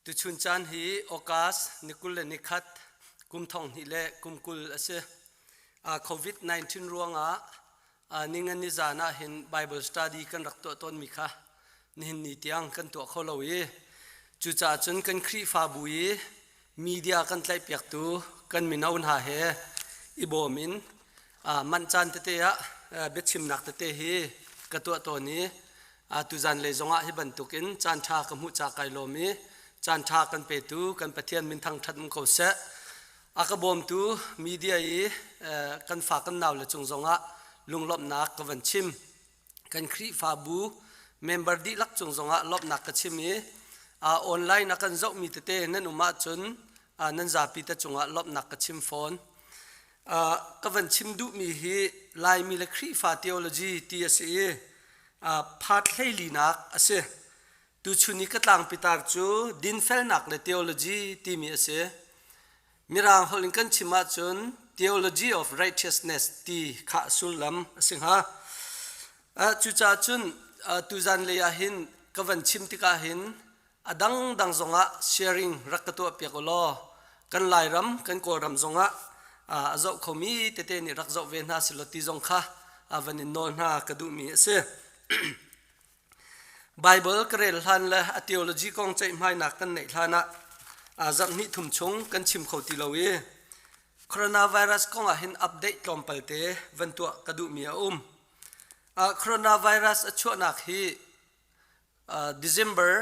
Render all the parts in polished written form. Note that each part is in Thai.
ตุชุนจันฮีโอกาสนิคุลเลนิคัดกุมทองฮิเลกุมกุลเสโควิด-19 รวงนิงันนิจานะเห็น Bible Study กันรักตัวต้นมิค่ะนิหินนิตยังกันตัวเขาเราจุจ่าจนกันครีฟ้าบุยมีเดียกันไล่เปียกตัวกันมินาอุนหาเฮอิโบมินมันจันเตเตะเบ็ดชิมนักเตเตฮีกันตัวตัวนี้ตุจันเลยจงฮิบันตุกินจันทากมุจากไกโลมีจันทากันเปตูกันปะเทียนมินทางทัดมุขเสอากบอมตูมีเดียกันฝากกันนาวเลยจงจงลุงลบนักกันชิมกันครีฟ้าบูเมมเบอร์ดีลักจงจงลบนักกันชิมีออนไลน์นักกันเจ้ามีเตนั่นอุมาจนนั่นจะพิจารณาลบนักกันชิมโฟนกันชิมดูมีฮีลายมีเลครีฟาเทโอโลจีที่เสียพาร์ทให้ลีนักเสียตุชุนิกตังพิตาร์จูดินเฟลนักเลเทโอโลจีที่มีเสียมิรางฮอลิงกันชิมาจน Theology of Righteousness ที่ข้าสุลัมสิงหาจุจ่าจุนตุจันเลยหินกันชิมติกาหินดังจงsharing รักตัวเปียกโลกันไล่รำกันโกรำจงเจ้าเขามีเตนี่รักเจ้าเวน่าสิลติจงค่ะวันนี้นอนหากระดูมีเสียBible กระเรลทันและ Theology กองใจไม่หนักกันในฐานะจับนิทุ่มชงกันชิมเขาตีเราโคโรนาไวรัสกองหินอัปเดตลมเปลเตวันตัวกระดูมีโคโรนาไวรัสช่วงนักฮีDecember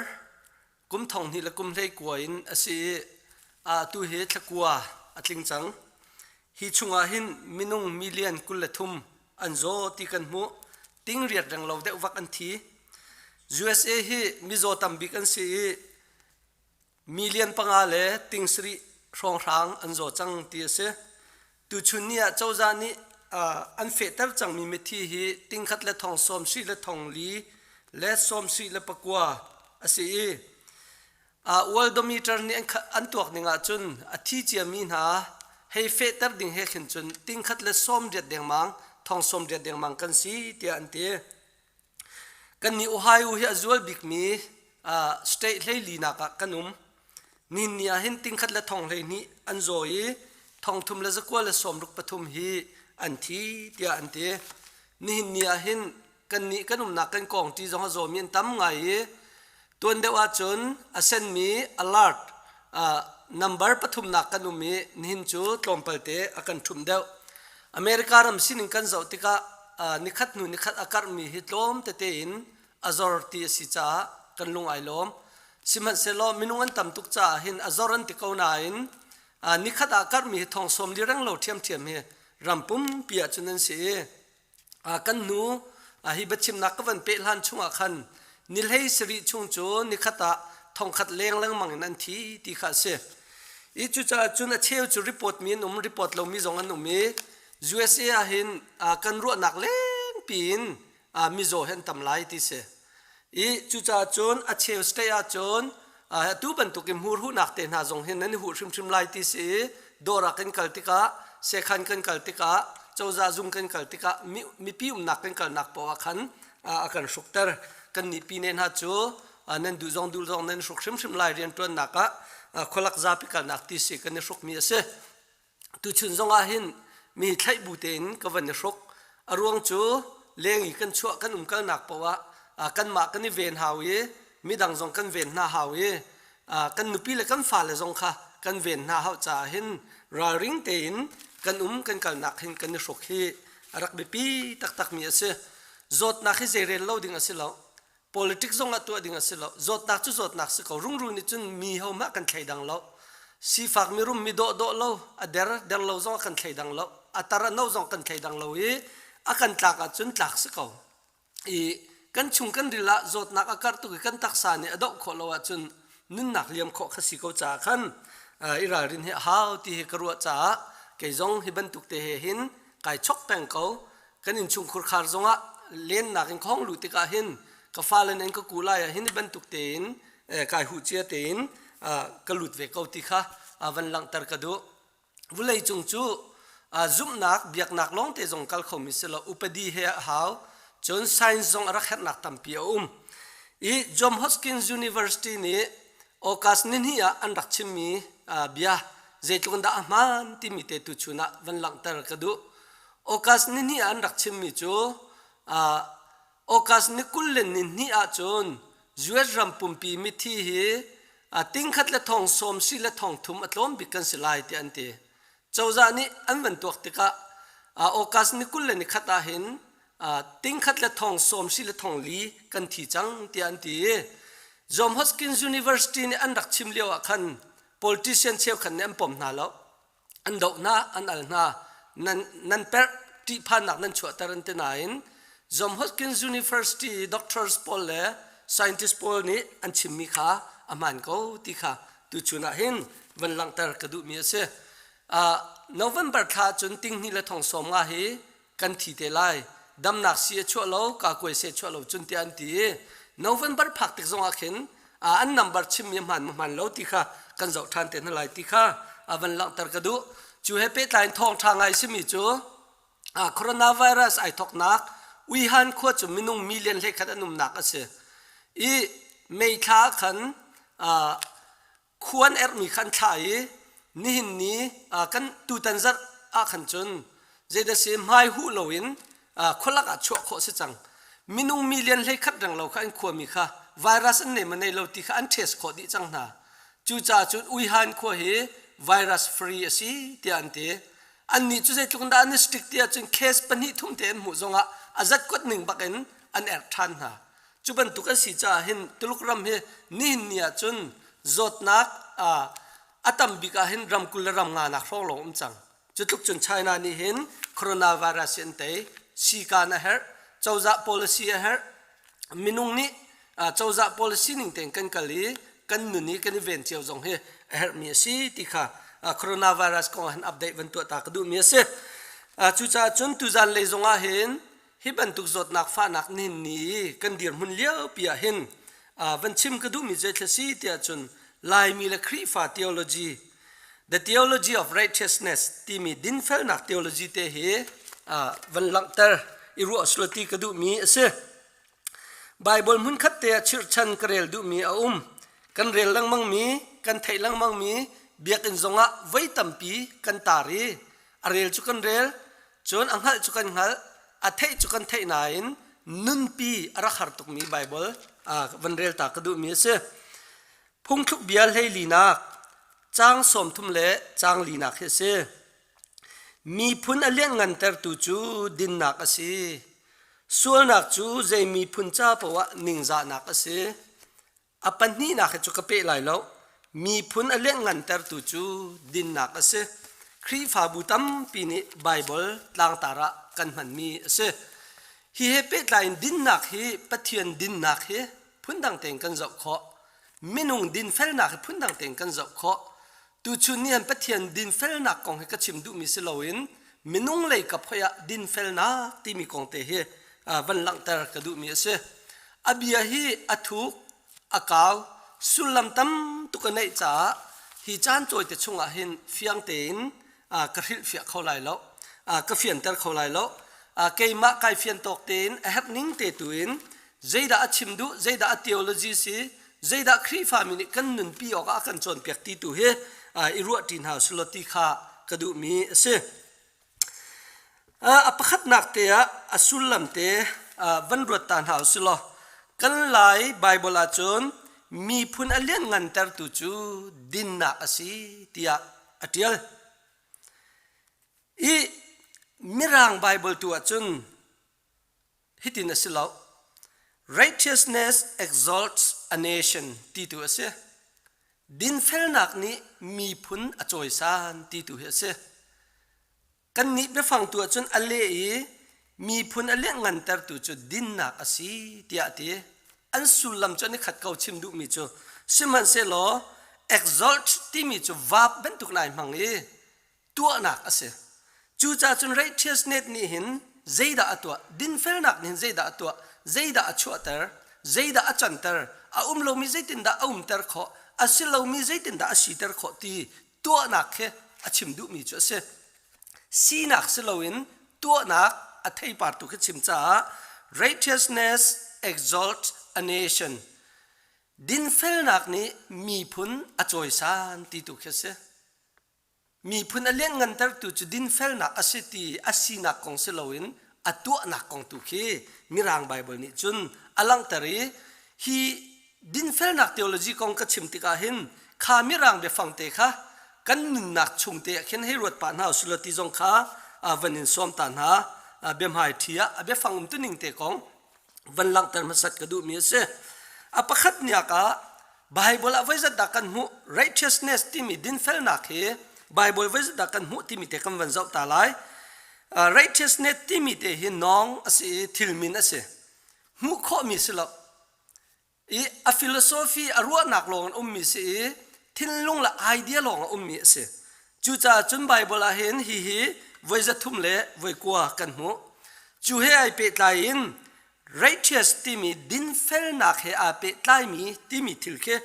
กุมทองนี่ละกุมได้กว่าอินสิตัวเหตุกว่าจริงจังฮิชุงหินมินุงมิเลียนกุลทุมอันโจตีกันมูติ้งเรียดดังเราได้วักอันที USA ฮีมิโซตัมบิกันสิมิเลียนปังอาเลติ้งสรีรองรางอันโจจังตีเสตุชุนเนี่ยเจ้าจานี่อันเฟตร์จังมีเมทีฮีติ้งขัดและทองสมสีและทองลีและสมสีและปะกัวสิworldometer นี่อันตัวนี่งาจุนที่เจียมีนาให้เฟตร์ดิ่งให้ขึ้นจุนติ้งขัดและสมเดียดเดียงมังทองสมเดียดเดียงมังกันสิเตียอันเตกันนี่โอไฮโอเฮียจวลบิกมีstate เลยลีนักกันนินเนี่ยเห็นติ้งขัดและทองเลยนี่อันโจยทองทุมและจะกว่าและสมรุกปฐุมฮีอันที่เตียอันเตนินเนี่ยเห็นกันนี่กันนักกันกองที่จงโจมีนตั้มไงตัวเดียวจนเส้นมี alert number ปฐุมนักกันมีนินจูตลมเปลเตอกันทุมเดียวอเมริการำสินิกันเจ้าติกานิคัดนูนิคัดอาการมีฮิตลมเตเตอินอจอร์ตีสิจ้ากันลุงไอลมสิมันเซโลมินุงันตั้มตุกจ้าหินอจอรันติกาวนาอินนิคัดอาการมีทองสมดีรังโลเทียมเทียมเฮรำปุ่มเปียจุนันเสียกันนูฮิบัชิมนักกันเปลันชุงอาคันนิลเฮสริชุงโจนิคัตทองขัดเลงลังมังนันทีตีขาเสอีจุจ้าจุนเชี่ยวจุรีพอร์ตมีรีพอร์ตเรามีสองอันมี USA เห็นกันรัวนักเล่นปีนมิโซเห็นทำลายที่เสอีจุจ้าจุนเชี่ยวสเตย์จุนตู้บรรทุกหิมูนักเตนหาจงเห็นนั้นหูชิมลายที่เสดอรักกันกัลติกาเสขันกันกัลติกาเจ้าจ่าจุงกันกัลติกามีพิวนักกันกัลนักปวักขันกันสุกเตอร์กันนิปีเนนฮัจโจนั่นดูจงนั่นสุกชิมลายเรียนตัวนักคนลักจับพิการนักที่เสกันสุกมีเสตุชุนจงอาหินมีใช้บูเตนกับวันสุกอรวงจูเลี้ยงอีกันชั่วกันกันนักปวะกันมากันนิเวนฮาวีมีดังจงกันเวนนาฮาวีกันนุปีเลยกันฟ้าเลยจงค่ะกันเวนนาฮาจ่าหินราริงเตนกันกันนักหินกันสุกฮีรักเบปีตักมีเสจดนักให้เจริญเล่าดิ่งสิเรา politics จงตัวดิ่งสิเราจดนักจุดนักสิเขารุ่งนี่จนมีเขามากันใครดังเราสีฝากมีรุ่มมีโดเราเดรเราจงกันใครดังเราอัตราเราจงกันใครดังเรากันตักจนตักสิเขากันชุงกันดีละจดนักอาการตุกกันตักสานี่อดขอเราจนนุ่นนักเลี้ยงขอขสิเขาจ่าขันอิรารินเฮาที่กรัวจ่าเกยจงฮิบันตุกเตหินไก่ชกแปงเขากันอินชุงคุรคาร์จงเลี้ยนนักอินของลุติกาหินก็ฟ้าเลนก็กูไล่หินบันตุกเตนกายหูเจียเตนกลุดเวกเอาติค่ะวันหลังตรกดูวุเลยจงจูจุ่มนักเบียกนักลงเตจงกัลเขามิสละอุปดีเฮฮาวจนไซน์จงรักนักตั้มเปียอีจอมฮอสกินส์ยูนิเวอร์ซิตี้นี้ okas nin hi an rak chim mi bia zetlung da man ti mi te tu chuna van lang tar kadu okas nin hi an rak chim mi chu okas ni kullen nin hi a chun zuet ram pumpi mi thi hi ting khat le thong som si le thong thum atlom bikan silai ti an te chawza ni an van tuak tika okas ni kullen ni khata hin ting khat le thong som si le thong li kan thi chang ti an ti Johns Hopkins University ni an rak chim lewa khan politician cheu khan nem pom na lo an do na an al na nan per ti phan nak nan chua taran te nain Johns Hopkins University doctors Paul le scientist Paul ni an chim mi kha aman ko ti kha tu chuna hin van lang tar kadu mi se November kha chun ting ni le thong som nga hi kan thi te lai dam nak si chua lo ka koi se chua lo chun ti an ti November phak tek zong akhin an number chim mi man lo ti kha kan zo than te na lai ti kha van lang tar kadu chu he pe tain thong thang ai si mi chu coronavirus ai thok nak wi han kho chu minung million le khat anum nak ase i mei kha khan khuan mi khan thai ni hin ni kan tu tan zar khan chun zeda se mai hu loin kholak a chho kho se chang minung million le khat rang lo kha an kho mi kha virus an ne manei lo ti kha an test kho di chang na chu cha chu ui han kho he virus free asi ti an te an ni chu se tlung da an stick ti chun case pani thum te mu zonga azat kot ning baken an than na chu ban tu ka si cha hin tulukram he ni nia chun zot nak atam bika hin ram kul ram nga na khro lo chang chu tuk chun China ni hin coronavirus en te si ka na her chawza policy her minung ni chawza policy ning ten kan kali kan nu ni kan event cheu jong he her mi si ti kha coronavirus ko han update van tu ta ka du mi se chu cha chun tu zan le zonga hen hi ban tuk zot nak fa nak nin ni kan dir mun liao pia hen van chim ka du mi je thasi ti chun Laimi Le Khrihfa Theology the theology of righteousness ti mi Dinfelnak Theology te he van lang tar iru asloti ka du mi ase Bible mun khat te chir chan karel du mi kan rel lang mang mi kan thai lang mang mi biak in zonga vai tampi kan tari arel chu kan rel chon anghal chu kan ngal a thai chu kan thai nain nun pi ara khar tuk mi Bible van rel ta ka du mi ase phung thuk bial hei lina chang som thum le chang lina khe se mi phun alian ngan ter tu chu din nak asi sul nak chu zai mi phun cha pawa ningza nak ase apan ni nak chu ka pe lai lo mi phun alian ngan ter tu chu din nak ase Khrihfa butam pi ni Bible tlang tara kan man mi ase hi he pe line din nak hi pathian din nak he phun dang teng kan zau kho minung Dinfelnak phun dang teng kan zau kho tu chu nian pathian Dinfelnak kong he ka chim du mi se loin minung lei ka phoya Dinfelnak ti mi kong te he van lang tar ka du mi se abia hi athuk akaw sulam tam tu ka nei cha hi chan choi te chunga hin fiang tein ka hril fia kholai lo ka fian tar kholai lo keima kai fian tok ten a happening te tuin zeida achim du zeida theology si zeida Khrihfa mi kan nun pi oka kan chon pek ti tu he iru tin ha sloti kha ka du mi se apakhat nak te asulam te van ruat tan ha sulo kan lai Bible a chon mi phun alian ngan tar tu chu din na asi tia atial i mirang Bible tu achun hitin asilo righteousness exalts a nation ti tu ase Dinfelnak ni mi phun achoi san ti tu ase kan ni be phang tu achun ale e mi phun ale ngan tar tu chu din na asi tia ti an sulam chani khat kau chim du mi chu siman se lo exalt ti mi chu vap ben tuk nai mang e tu na ase chu cha chun righteousness ni hin zeida atwa Dinfelnak ni zeida atwa zeida achuatar zeida achantar lo mi zaitin da tar kho asilo mi zaitin da asitar kho ti tu na khe achim du mi chu se sinak siloin tu na athei par tu khe chim cha righteousness exalt a nation ดินเฟลนักนี้มีพุนอจอยสานตีตุเคเสมีพุนอเลี้ยงเงินแต่ตุจุดินเฟลนักอาศัยตีอาศัยนักของเซลวินอตัวนักของตุเคมีรางไบเบิลนี้จุนอลังตรีฮีดินเฟลนัก theology ของกชิมติกาหินข้ามีรางเบฟังเตค่ะกันนุนนักชงเตะเข็นให้รถป่านหาสุลติจงข้าวันนินสอมตันหาเบียมหายเทียเบียฟังตุนิงเตะของวันหลังแต่มาสัตกระดูมีเสอปะขัดเนี่ยกะไบเบิลเอาไว้จะดักกันหู righteousness ที่มีดินเฟลนักเฮไบเบิลไว้จะดักกันหูที่มีเตะคำวันเจ้าตาลาย righteousness ที่มีเตะหินน้องสิทิลมินเสหูข้อมีสิละa philosophy a ruwa nak long ummi se thin lung la idea long ummi se chu cha chun bible a hen hi voi za thum le voi kwa kan mu chu he ai pe tlai in righteous timi din fel nak he a pe tlai mi timi thil ke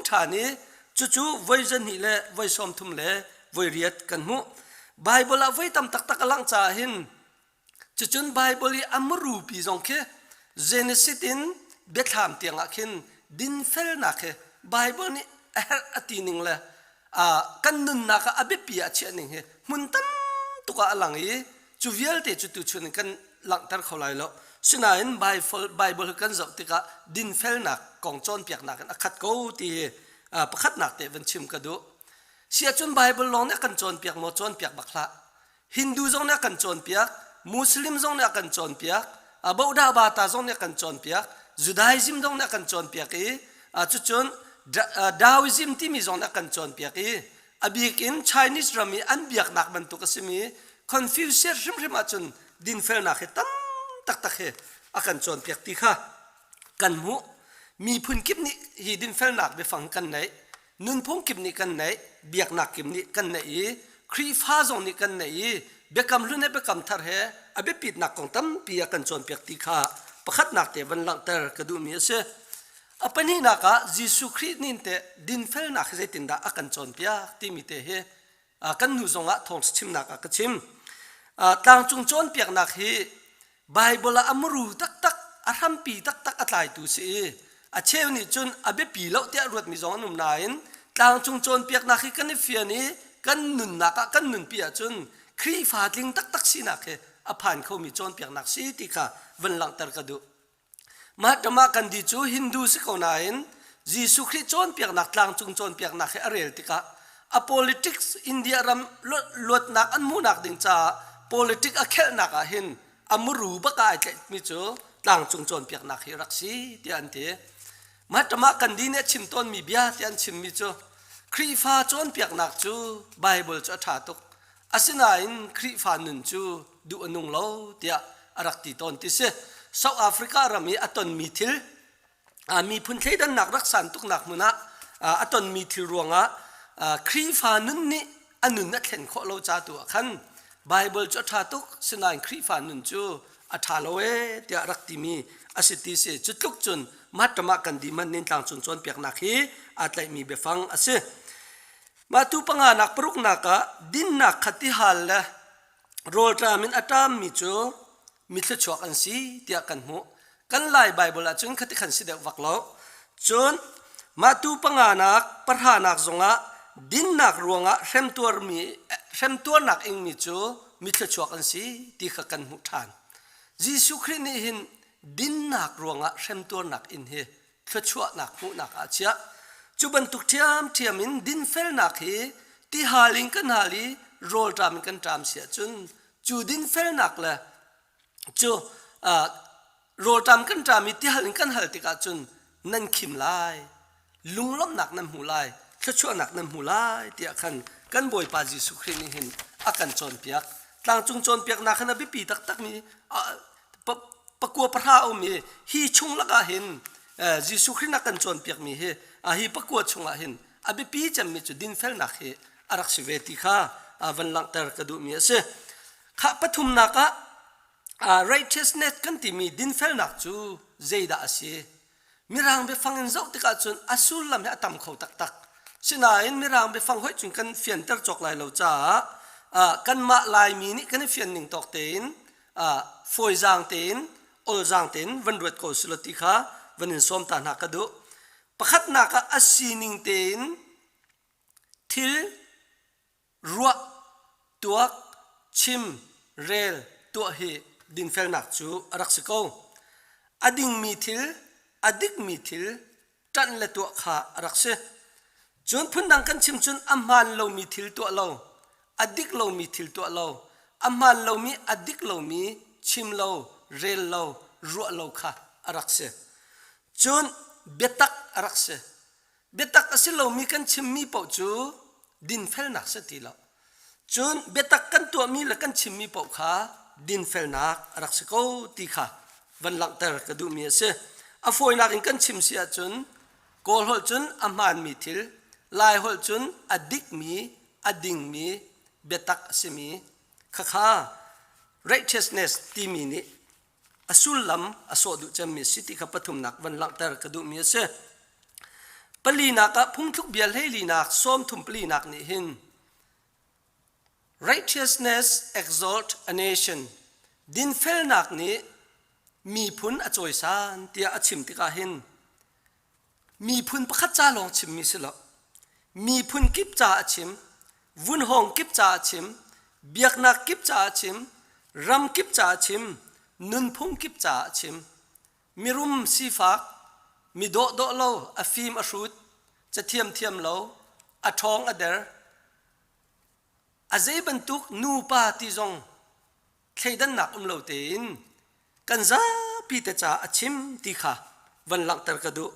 thani chu voi jan hi le voi som thum le voi riat kan mu bible a voi tam tak tak alang cha hin chu chun bible i amru pi jong ke genesis in Bethlehem tiang akin din fel nak he Bible ni atining la kan nun naka abipia chianing he muntam tuka alang e chuvial te chu tu chun kan lang tar kholai lo sinain Bible kan zau tika din fel nak kong chon piak nak akhat ko ti pakhat nak te ven chim ka do sia chun Bible long ne kan chon piak mo chon piak bakla Hindu zong ne kan chon piak Muslim zong ne kan chon piak Buddha bata zong ne kan chon piak Judaism dong na kan chon piak e chuchon Daoism ti mi zong na kan chon piak e abikin Chinese rami an biak nak man tu kasimi Confucius rim achun din fel nak he tam tak tak he akan chon piak ti kha kan mu mi phun kip ni hi din fel nak be fang kan nei nun phong kip ni kan nei biak nak kip ni kan nei Khrihfa zong ni kan nei bekam lu ne bekam thar he abe pit nak kong tam pi akan chon piak ti kha pakhat nak te van lang ter kadu mi se apani naka Jesu Christ nin te din fel nak je tinda akan chon pia ti mi te he kan nu zonga thong chim naka ka chim tang chung chon piak nak hi Bible amru tak tak aram pi tak tak atlai tu se a cheu ni chun abe pi lo te ruat mi zong num nain tang chung chon piak nak hi kan fia ni kan nun naka kan nun pia chun Khrihfa tling tak tak sinak he aphan kho mi chon piak nak si ti kha van lang tar ka du mahatma kan di chu Hindu se ko nain Jesu Christ chon piak nak tlang chung chon piak nak he arel ti ka a politics India ram lot nak an mu nak ding cha politics a khel nak a hin amru ba ka ai mi chu tlang chung chon piak nak hi raksi ti an te mahatma kan di ne chim ton mi bia ti an chim mi chu Khrihfa chon piak nak chu Bible cha tha tok asina in Khrihfa nun chu du anung lo tia arakti ton ti se South Africa rami aton mithil mi phun thleidan nak raksan tuk nak muna aton mithil ruanga Khrihfa nun ni anun na thlen kho lo cha tu khan Bible cho tha tuk sinain Khrihfa nun chu atha lo e tia arakti mi asiti se chutluk chun mahatma kan di man nin tlang chun chon piak nak hi atlai mi befang ase matu panganak peruk naka din nak khati hal la rol tramin atam mi chu mithle chok an si tia kan mu kan lai Bible a chung khati khan si de waklo chun matu panganak parhanak zonga din nak ruanga remtuar nak ing mi chu mithle chok an si ti kha kan mu than Jesu Christ ni hin din nak ruanga remtuar nak in he thachua nak mu nak a chia chuban tuk thiamin din fel nak hi ti haling kan hali rol tram kan tram sia chun chu din fel nak la chu rol tram kan tram ti haling kan hal tika chun nan khim lai lunglom nak nam hu lai thachua nak nam hu lai ti akhan kan boi pa Jesu Christ ni hin akan chon piak tlang chung chon piak na khana bi pi tak tak mi pakua parha o mi hi chung laka hin Jesu Christ akan chon piak mi he hi pakua chunga hin abi pi cham mi chu din fel nak he arak siveti kha van lang tar kadu mi ase kha pathum naka righteousness kan ti mi din fel nak chu zeida ase mirang be fangin zau tika chun asul lam he atam kho tak tak sinain mirang be fang hoi chun kan fian ter chok lai lo cha kan ma lai mi ni kan fian ning tok tein foi jang tein ol jang tein van ruat ko sulati kha vanin som ta na kadu ประคัดนักอาศีนิงเตนทิลรัวตัวชิมเรลตัวเฮดินเฟลนักจูรักษาโกอดิ่งมีทิลอดิกมีทิลจันเลตัวขารักษาจนพุ่นดังกันชิมจนอัมมันเรามีทิลตัวเราอดิกเรามีทิลตัวเราอัมมันเรามีอดิกเรามีชิมเราเรลเรารัวเราขารักษาจนเบตักรักษาเบตักสิเรามีกันชิมมีเป่าจูดินเฟลนักสติเราจนเบตักกันตัวมีและกันชิมมีเป่าขาดินเฟลนักรักษาโกตีขาวันหลังแต่กระดูมีเสอฟอยนักอินกันชิมเสียจนโกลหอจนอัมมันมีทิลลายหอจนอดิกมีอดิ่งมีเบตักสิมีข้า righteousness ที่มีนี้อสุลลัมอสอดุจำมีสิทธิขับปฐุมนักวันหลังแต่กระดูมีเสปลีนักพุ่งทุกเบียร์ให้ลีนักส้มทุมปลีนักนี่หิน righteousness exalt a nation ดินเฟลนักนี้มีพุนอจอยสานเตียอชิมติกาหินมีพุนประคัดจ้าลองชิมมีสิละมีพุนกิบจ้าชิมวุ้นหงกิบจ้าชิมเบียกนักกิบจ้าชิมรำกิบจ้าชิมนุนพุ่งกิบจ่าชิมมีรุมสีฟักมีโดโดโลอฟิมอชุดจะเทียมโลอทองอเดอร์อาเจบันตุกนูปาติจงเคยดันหนักโลเตนกันซาปีเตจ่าชิมตีขาวันหลังตะกระดู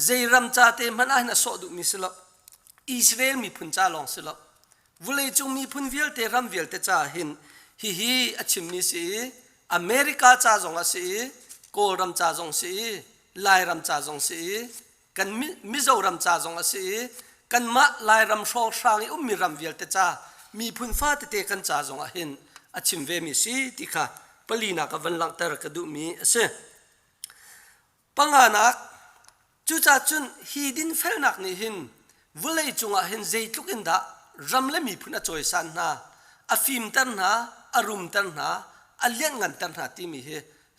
เจรัมจ่าเตมันอาหนาสอดุมิสละอิสราเอลมีพุนจ่าลองสิละวุเลยจงมีพุนเวียลเตรัมเวียลเตจ่าหินฮิอชิมมิสีอเมริกาจ้าจงอาศัยโกรัมจ้าจงสีลายรัมจ้าจงสีกันมิโซรัมจ้าจงอาศัยกันมะลายรัมโชว์ช่างมีรัมเวียลเตจ้ามีพุนฟ้าเตกันจ้าจงอาหินอาชิมเวมิสีติค่ะปลีนักวันหลังแต่กระดูมีเสปังอานักจุจ้าจุนฮีดินเฟลนักนี่หินวุเลยจงอาหินเจตุกินดารัมเลมีพุนอจอยสันนาอฟิมตันนาอรุมตันนาอันเลี้ยงเงินตันหาที่มีเฮ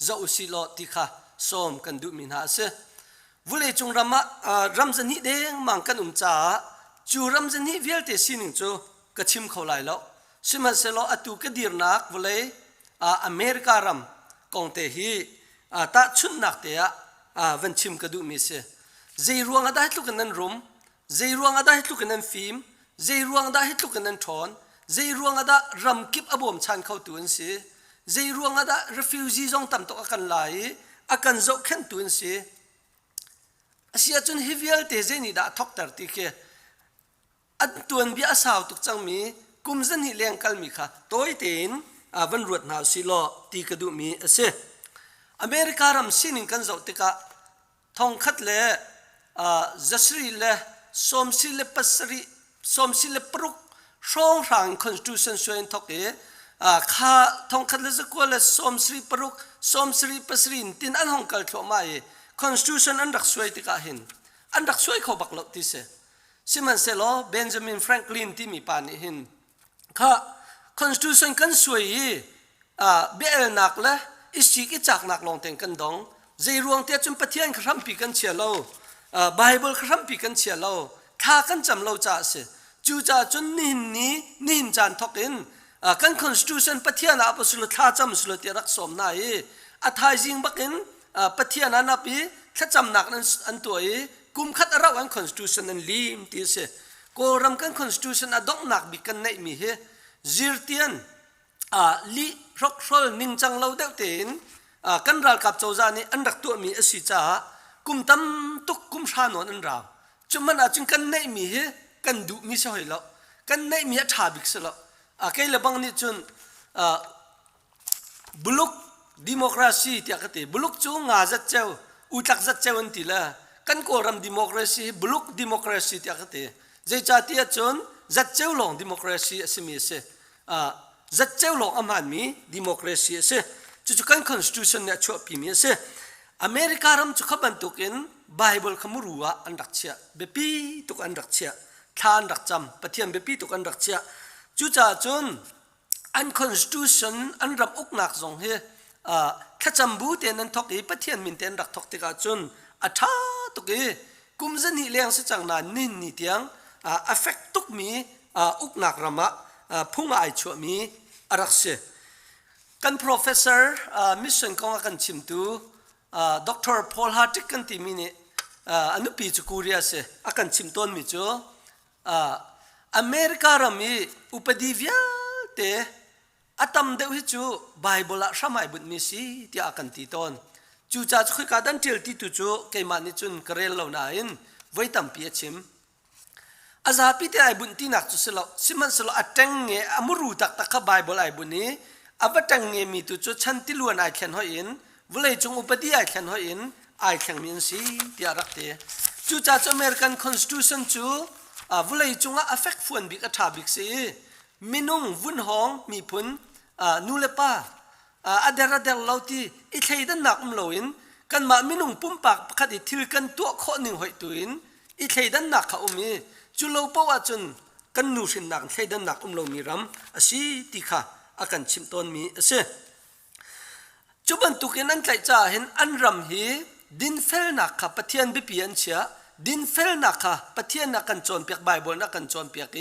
จะอุสิโลติค่ะส้มกันดูมินาเสวุเลยจงรำจันนี้เด้งมังกันจ่าจูรำจันนี้เวียลเตสินิงจูกระชิมเขาไหลแล้วสิมันเสลออตุกดีร์นักวุเลยอเมริการำกองเตฮีตาชุนนักเตะวันชิมกระดูมิเสเจรวงได้ทุกนั้นรุมเจรวงได้ทุกนั้นฟิล์มเจรวงได้ทุกนั้นทอนเจรวงได้รำกิบอบอมชันเข้าตัวนี้ เจรวงอาดา refugee จงตั้มตกกันไหลอากันโจขันตุนสิอาเซียจนฮิวิลเตเจนี่ดาทอกตัดติเคอันตัวนบีอาสาวตุกจังมีกุมจันฮิเลียงกัลมีค่ะตัวเต็นวันรวดหนาวสิโลตีกระดูมีเสอเมริการำสินิงกันโจติกะทองคัดเล่จัสรีเล่สมศิลปัสรีสมศิลปรุกช่องทาง constitution ส่วนทอกข้าทองคัดเลสกัวเลสอมสรีปรุกสอมสรีปัสรินตินอันห้องกัลทั่วมาconstitution อันรักสวยติกาหินอันรักสวยเขาบักลบติเสสิมันเซโลเบนจามินแฟรงคลินที่มีปานิหินข้า constitution กันสวยเบลนักละอิสิกิจักนักลงเต็งกันดงใจรวงเตียจุนปะเทียนครัมปีกันเชียโลBible ครัมปีกันเชียโลข้ากันจำโลจ่าเสจูจ่าจนนินจานทกินกัน constitution ปะเทียนอาปสุลท่าจำสุลเตียรักสมนายอัฐายจิงบักินปะเทียนนับปีถ้าจำหนักนั้นอันตัวกุมขัดเราอัน constitution นั้นลีมตีเสก็รำกัน constitution อดอกหนักบิกันในมีเฮจิรเตียนลีรกโซลนิงจังเราเดวเต็นกันรัลกับโจจานี่อันรักตัวมีอสิจ้ากุมตั้มตุกกุมชานอนอันเราจุมันอาจจึงกันในมีเฮกันดูมิใช่หรอกกันในมีชาบิกสละใครละบังนี่จนบุลุกดิโมคราซีที่อาคติบุลุกจูงาจัดเจ้าอุตักจัดเจ้าอันที่ละกันโกรำดิโมคราซีบุลุกดิโมคราซีที่อาคติใจจัดที่จนจัดเจ้าลงดิโมคราซีสิมีเสจัดเจ้าลงอามันมีดิโมคราซีเสจุกัน constitution เนี่ยชั่วปีมีเสอเมริการำจุขบันตุกินไบเบิลขมุรัวอันรักเชียเบปีตุกอันรักเชียทานรักจำปะเทียนเบปีตุกอันรักเชียจุจ่าจนอัน constitution อันรับอุกหนักสงเฮข้าจำบูเตนันทอกอีปะเทียนมินเตนรักทอกติกาจนอัฐาตุกี กุมจันหิเลี้ยงสิจังนั้นนินนิเตียงaffect ตุกมีอุกนักรำมะพุ่งไอชัวมีรักเสกัน professor mission กองกันชิมตูDr. Paul Hartick กันที่มีเนี่ยอนุปีจุกูเรียเสกันชิมต้นมิจูอเมริการามีอุปดีวิาเตอาตมเดวิจูไบเบิลสมัยบุตรมิสีที่อากันตีต้นจูจ่าคุยกันดันเทลที่ตุจูเกี่ยมันนิจุนกระเรลเหล่านั้นไว้ตั้มปีชิมอาซาพิเตไอบุญที่นักจุสละสิมันสละอัดจังเงอมุรูตักตักไบเบิลไอบุญนี้อาวัดจังเงมีตุจูชันติลวนไอแคนหอยอินเวลาจงอุปดีไอแคนหอยอินไอแคนมินสีที่อารักเตจูจ่าอเมริกันคอนสติทูชันจูวุเลยจงอาเฟกฟวนบิกท่าบิกซีมินุงวุ้นหองมีพุนนูเลป้าอเดระเดลเลาตีอิเทยดันนักมลวินกันมามินุงปุ่มปากขัดอิทิลกันตัวข้อหนึ่งหอยตุอินอิเทยดันนักเขามีจุลปวาจนกันนูสินนักเทยดันนักลมีรำอาศัยติค่ะอาการชิมต้นมีอาศัยจุบันตุกินันใจจ่าเห็นอันรำฮีดินเฟลนักขับปะเทียนบิปียนเชียดินเฟลนักค่ะปะเทียนนักกันจนเปียกไบเบิลนักกันจนเปียก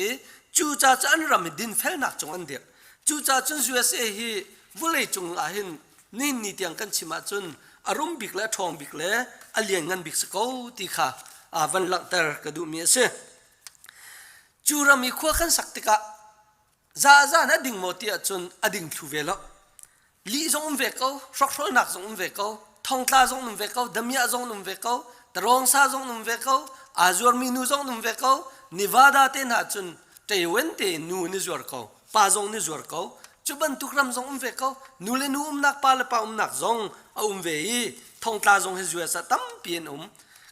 จูจ่าอันรำดินเฟลนักจงอันเดียจูจ่าจน USA ฮีวุเลยจงอาหินนี่นี่เตียงกันชิมาจนอารมณ์บิกและทองบิกและอเลียงเงินบิกสกาวตีค่ะวันหลังแต่กระดูมีเสจูรามีขั้วกันสักติกะจ้านะดิ่งโมติจนอดิ่งทูเวลลีจงเวกเอาชกชนักจงเวกเอาทองตาจงเวกเอาดมียจงเวกเอาตรองซาจงเวกเอาอาจวร์มีนูจงเวกเอานิวาดาเตนหาจนเตเวนเตนูนิจวร์เขาปาจงนิจวร์เขาจุบันทุกรำจงเวกเขานูเลนูนักปาเลปานักจงเวยีทองตาจงเฮจวร์สตั้มเปียน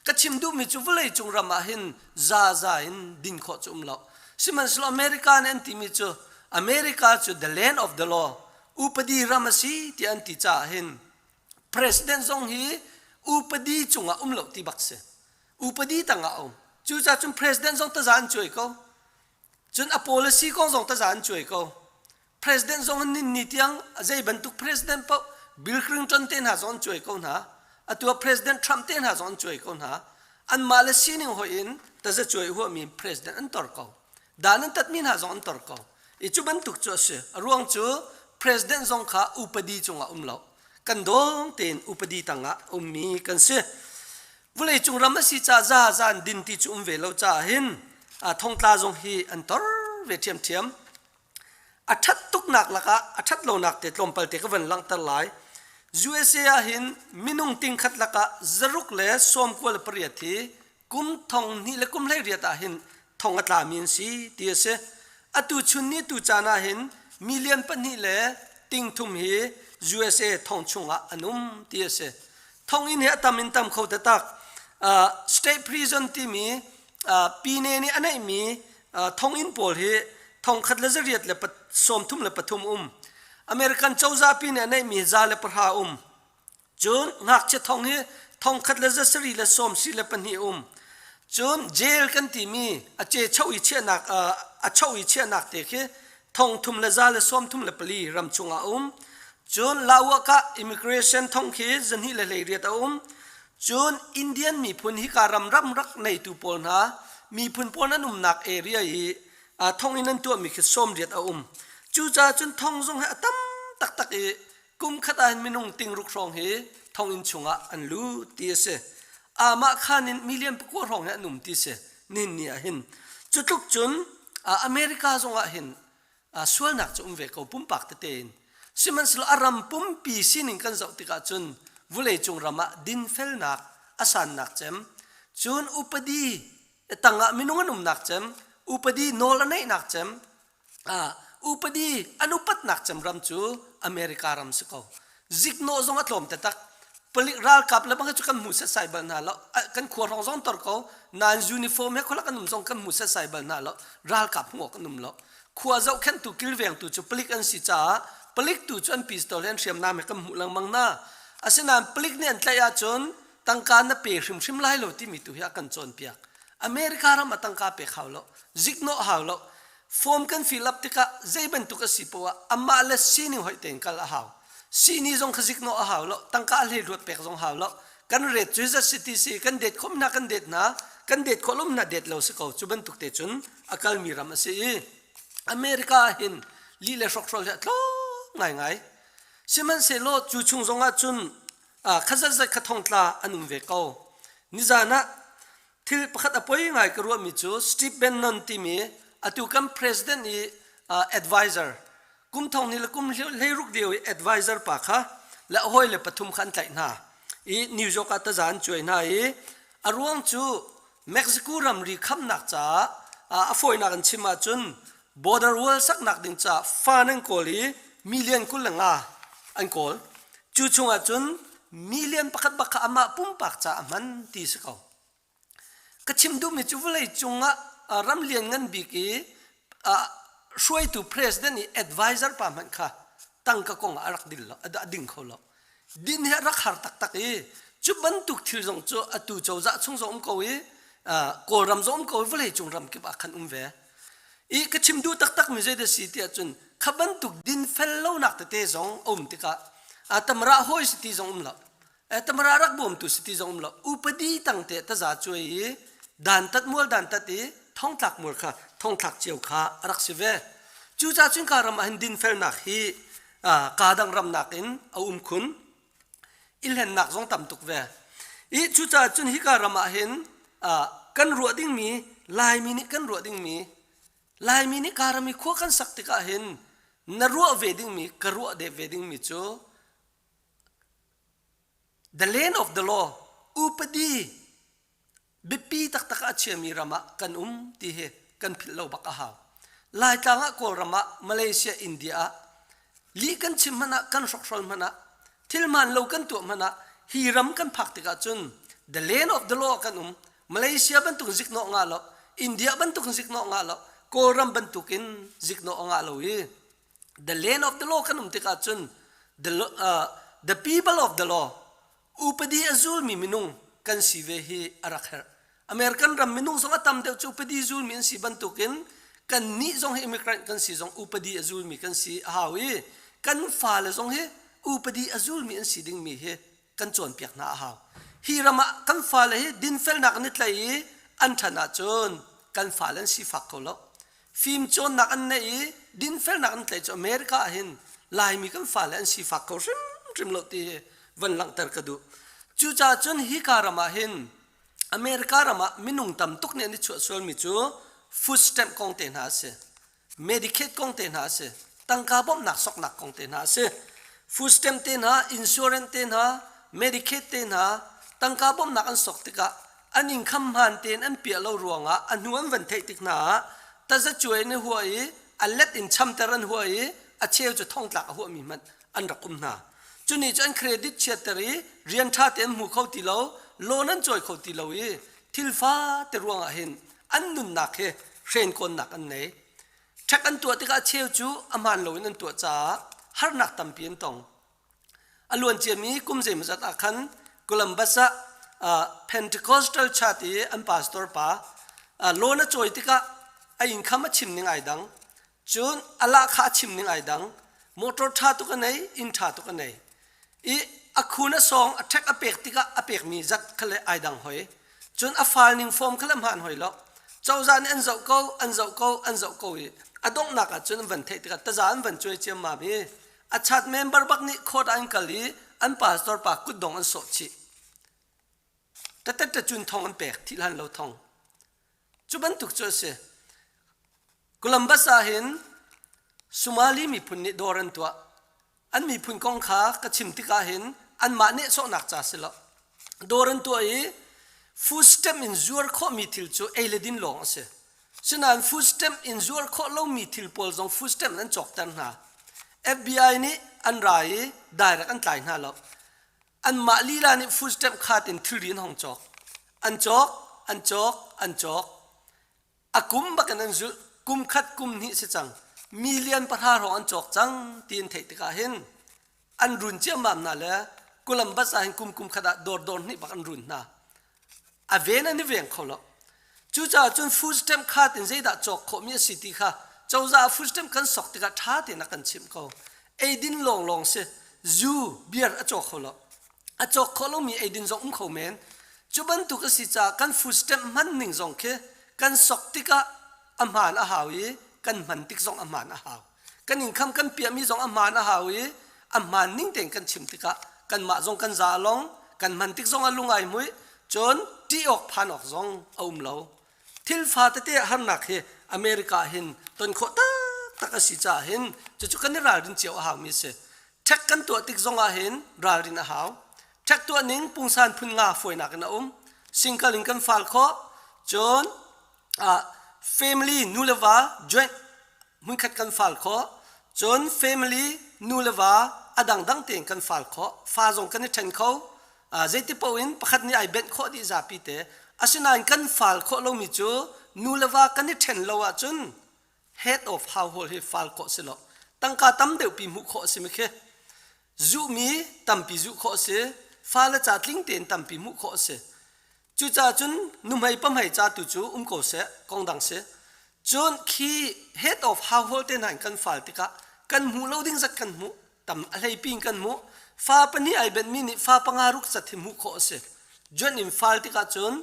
ก็ชิมดูมิจูเลยจงรำมาหินจ้าหินดินขอจุมเราสิมันสโลอเมริกาเนนติมิจูอเมริกาจู the land of the law อุปดีรามาสีที่อันติจ่าหิน president จงฮีอุปดีจงอาเราที่บักเสอุปดีตั้งอาจูจ่าจุน president จงตะจานช่วยเขาจุน policy กงจงตะจานช่วยเขา president จงนินนิตยังใจบรรทุก president เปล่า Bill Clinton เต้นหาจงช่วยเขาหนาตัว president Trump เต้นหาจงช่วยเขาหนาอันมาเลเซียนี่หัวอินแต่จะช่วยหัวมี president อันต่อเขาด้านนั้นตัดมินหาจงอันต่อเขาอีจุบันทุกจุดเสียรวงจู president จงข้าอุปดีจงอาเรากันดงเต้นอุปดีตั้งอามีกันเสียวุเลยจงรำมาสิจ้าจานดินที่จุ่มเวลาจ้าหินทองตาจงฮีอันต่อเวทียมเทียมอัดทัดตุกหนักละกะอัดทัดโลนักเตะลมเปลเตะก็วันลังตะไลUSA หินมินุงติงขัดละกะจรุกเล่สวมกวลปริยทีกุมทองนี่และกุมเล่เรียตาหินทองอัตลามินสีเตียเสอตุชุนนี่ตุจานาหินมิเลียนปนี่เล่ติงทุมฮี USA ทองชงอันุมเตียเสทองอินเฮตามินตามเขาตะตักstate prison ที่มีปีเนนี่อันไหนมีทองอินโพลฮีทองขัดเลเซเรียตเล่ปสมทุมเล่ปทุมอเมริกันเจ้าซาปีเนี่ยในมีซาเลปหาจนนักเชทองฮีทองขัดเลเซสรีเลสมสีเลปนีจนเจลกันที่มีเจเช่าอิเชนักเช่าอิเชนักเตะคีทองทุมเลซาเลสมทุมเลปลีรำชงจนลาวกะอิมิเกรชันทองคีจนฮิเลเรียตจนอินเดียนมีพุนฮิการำรำรักในตุปอลนะมีพุนปอนันนักเอเรียอีทองอินันตัวมีคิดสมเรียตจูจ่าจนทองจงให้ตั้มตักกุมขัดอันมินุงติงรุกรองเฮทองอินชงอันลูตีเสมาขานินมิเลียนปกวรองเฮนุ่มตีเสนินเนี่ยหินจุดลุกจนอเมริกาจงหินส่วนนักจงเวกเอาปุ่มปากเตนสิมันสละอารมปุ่มปีสินิงกันเจ้าติกาจนวุเลยจงรามาดินเฟลนักอาสันนักเจมจนอุปดีตั้งมินุงนุ่มนักเจมอุปดีโนลนัยนักเจมอุปดีอนุปัตนักจำรำจูอเมริการำสกาวจิกโนจงอัตลมแต่ตักผลิตรัลกับแล้วบางจุกันมุสใส่บันนาแล้วกันขวดรองจงตอร์เขานานยูนิฟอร์มให้คนละกันนุ่มจงกันมุสใส่บันนาแล้วรัลกับหัวกันนุ่มแล้วขวดเจ้าแค่ตุกิลเวียงตุจูผลิตอันสิจ้าผลิตตุจูอันพิสตอลเลียนเชียมน้ำให้กันมุลังมังนาอาศัยน้ำผลิตเนี่ยอันใหญ่จนตั้งการนับเปย์ชิมไล่โลที่มีตุเฮียกันจนเปียกอเมริการำมาตั้งการเปย์เขาแล้วจิกโนเขาแล้วฟอร์มกันฟิลับติกะใจเป็นตุกสิปวะอามาเลสีนิหอยเต็งกัลหาวสีนิจงขจิกโนหาวแล้วตั้งการเลี้ยรวดเปกจงหาวแล้วกันเรดจุยจะสิติสีกันเด็ดคมนักกันเด็ดนะ กันเด็ดคนล้มน่ะเด็ดเราสิเขาจุบันตุกเตจุนอากาลมีรำสิอเมริกาเห็นลีเลชกชอลจะล้อง่ายสิมันเซโลจูชุงจงอาจุนขจัดใจขทงตาอันนุ่งเวก้านิจานะที่ประคัตอภัยง่ายกรัวมิจูสตีฟเบนนอนที่มีอตุกัม president อีadvisor กุมทองนี่ละกุมเลรุกเดียว advisor ปะค่ะและห้อยเลยปฐุมขันใจน่ะอีนิวยอร์กตะจานช่วยน่ะอีอารวงจูเม็กซิโกรำรีคำนักจ้าอฟอยนักกันชิมาจุน border wall สักนักดิ่งจ้าฟานังโกลีมิลเลียนกุลงาอันโกลจูชงอาจุนมิลเลียนประคัตบักอามาปุ่มปักจ้ามันตีสเขากชิมดูมิจูวเลยจงรำเลียนเงินบิกีช่วยตัว president นี่ advisor ป่ะมันค่ะตั้งกะกงอารักดิลละดิ่งเขาละดินเฮรักหาตักจุบันตุกทิลจงจูอตูเจ้าจะชงจงก็วิโกรำจงก็วิเลยจงรำกิบอาคันเวอีกชิมดูตักมิเจเดสิที่จุนขบันตุกดินเฟลโลนักเตะจงติกะตมราห้อยสิที่จงละตมรารักบ่มตุสิที่จงละอุปดีตั้งเตะตะจ่าช่วยดันตัดมัวดันตัดท้องทักมัวค่ะท้องทักเจียวค่ะรักสิเวจูจ่าจุนการรำหันดินเฟลนักฮีกาดังรำนักอินคุณอิลเห็นนักจงต่ำตุกเวอีจูจ่าจุนฮิการรำหันกันรัวดิ้งมีลายมินิกันรัวดิ้งมีลายมินิการมีขั้วกันสักติกาเห็นนรัวเวดิ้งมีกรัวเดเวดิ้งมีจู the land of the law อุปดีบิปีตักอาเชียมีรำกันที่เหกันพิลโลบักอาหาวลายต่างก็รำมาเลเซียอินเดียลีกันชิมมันกันสกสลมันทิลมันโลกันตัวมันฮีรำกันพักติกาจุน the land of the law กันมาเลเซียบรรทุกซิกโนงาลอินเดียบรรทุกซิกโนงาลโกรัมบรรทุกินซิกโนงาลวี the land of the law กันติกาจุน the people of the law อุปดีอซูลมีมินุงกันสิเวฮีอารักเฮอเมริกันรำมินุงสงฆ์ตามเดียวจูอุปดีอซูลมีอันสิบรรทุกินกันนี้จงให้อิมิเกรนกันสิจงอุปดีอซูลมีกันสิฮาวีกันฟ้าเลยจงให้อุปดีอซูลมีอันสิดิ่งมีเฮกันจวนเปียกหน้าฮาวฮีรำกันฟ้าเลยดินเฟลนักนิดเลยอันธนาจนกันฟ้าเลยสิฟักเขาละฟิล์มจนนักอันนี้ดินเฟลนักนิดเลยจอเมริกาเห็นลายมีกันฟ้าเลยสิฟักเขาริมโลตีวันหลังเตอร์กระดูจูจ่าจนฮิการมาเห็นอเมริการมามินุงตำตุกเนี่ยนี่ชัวร์ส่วนมิจูฟูดสเต็มกองเตนหาเสเมดิเคทกองเตนหาเสตั้งกาบอมนักสกนักกองเตนหาเสฟูดสเต็มเตนหาอินชัวเรนเตนหาเมดิเคทเตนหาตั้งกาบอมนักอันสกติกะอันยิงคำหันเตนอันเปียเรารวงอ่ะอันหัววันเทติกนาแต่จะช่วยในหัวอีอันเล็ดอินชัมเตรันหัวอีอาเชียวจะท่องหลักหัวมีมันอันรักกุมนาจุนี่จะอันเครดิตเชียตรีเรียนชาเต็มหูเขาตีเราโลนั้นจอยเขาตีเราอีทิลฟ้าเตรวงอ่ะเห็นอันนุนหนักเฮเทรนคนหนักอันไหนชักอันตัวติกาเชียวจูอามันเรานั่นตัวจ้าฮาร์นักตั้มเพียนตองอลวนเจมีกุมเจมจัดอาคันกุลัมบัสPentecostal ชาติอันพาสตอร์ป้าโลน่าจอยติกาไอ้ยิงคำว่าชิมนิ่งไอ้ดังจนอัลลาข้าชิมนิ่งไอ้ดังมอเตอร์ท่าตุกันไหนอินท่าตุกันไหนอีอักคุณสองอัตแทกอเปกติกาอเปกมีจักขเลยไอ้ดังหอยจนอัฟาลนิงฟอร์มขลังหันหอยแล้วเจ้าจานอันเจ้าเก้าอันเจ้าเก้าอันเจ้าเก้าอีอดงนักจนวันเทติกาตาจานวันช่วยเจียมมาบีอาชัดเมมเบอร์บักนี่โคตรอันกะลีอันพาสตอร์ป้ากุดดงอันโสชีแต่จุนทองอันเปกที่หันเราทองจุบันตุกเจอเสโคลัมบัสเห็นสุมาลีมีพุนนิดอรันตัวอันมีพุนกองขากระชิมติกาเห็นอันมาเนโซนักจ่าเสละดอรันตัวฟูสเต็มอินจูร์ข้อมีทิลจูเอเลดินลงเสฉะนั้นฟูสเต็มอินจูร์ข้อเรามีทิลพอลจงฟูสเต็มนั้นจอกตันหา FBI นี่อันไรได้รักอันตายหน้าเราอันมาลีลานี่ฟูสเต็มขาดอินทรีนห้องจอกอันจอกอากุมบักนั้นจูกุมขัดกุมนี่เสจังมิลเลียนประหารอันจอกจังตีนเทติกาเห็นอันรุนเจียมมามนาเลยกุลัมบัสเห็นกุมขดาโดนนี่บักอันรุนนะอาเวนันนี่เวียงเขาละจู่จ้าจนฟูสเต็มขาดอินเจดาจอกเขามีสิทธิค่ะเจ้าจ้าฟูสเต็มกันสกติกาท้าเตนักกันชิมเขาไอดินลงเสจูเบียร์อจอกเขาละอจอกเขาเรามีไอดินจงเขาเมน จุบันตุกสิจากันฟูสเต็มมันหนึ่งสองเคกันสกติกะอำมานอาหาวีกันมันติกสองอำมานอาหาวกันอิงคำกันเปียมีสองอำมานอาหาวีอำมานนิ่งเต็งกันชิมติกะกันมาสองกันจาลงกันมันติกสองอลุงไอมุยจนที่ออกพันออกสองอุ้มเราทิลฟาตเตะหันนักเฮอเมริกาเห็นตนโคตะกสิจาเห็นจุกันนี่ราดินเจียวอาหาวมิเสแท็กกันตัวติกสองอาเห็นราดินอาหาวแท็กตัวนิ่งปุงซานพุนงาฝอยนักนะสิงคลิงกันฟาลโคจนfamily นูเลวา joint มุนขัดกันฟาลโคจน family นูเลวาอดังดังเตียงกันฟาลโคฟ้าจงกันนี่เทนเขาเจติปวินประคัดนี่ไอเบ็ดโคดีจ่าปีเตอาศินัยกันฟาลโคลงมิจูนูเลวากันนี่เทนเราอะจน head of household ให้ฟาลโคสิโลตั้งกาตั้มเดียวปีมุโคสิมิเคจูมีตั้มปีจูโคสิฟาลจัดลิงเตียนตั้มปีมุโคสิจูจ่าจนนุ่มให้ปั๊มให้จ่าตุจูโกเสกองดังเสจนคี head of household เต็นหันกันฟาลติกะกันหูเราดิ้งสักกันหูตั้มอะไรปิงกันหูฟ้าปนี่ไอเบ็ดมินิฟ้าปังอารุกสัตหิมุโคเสจนอินฟาลติกะจน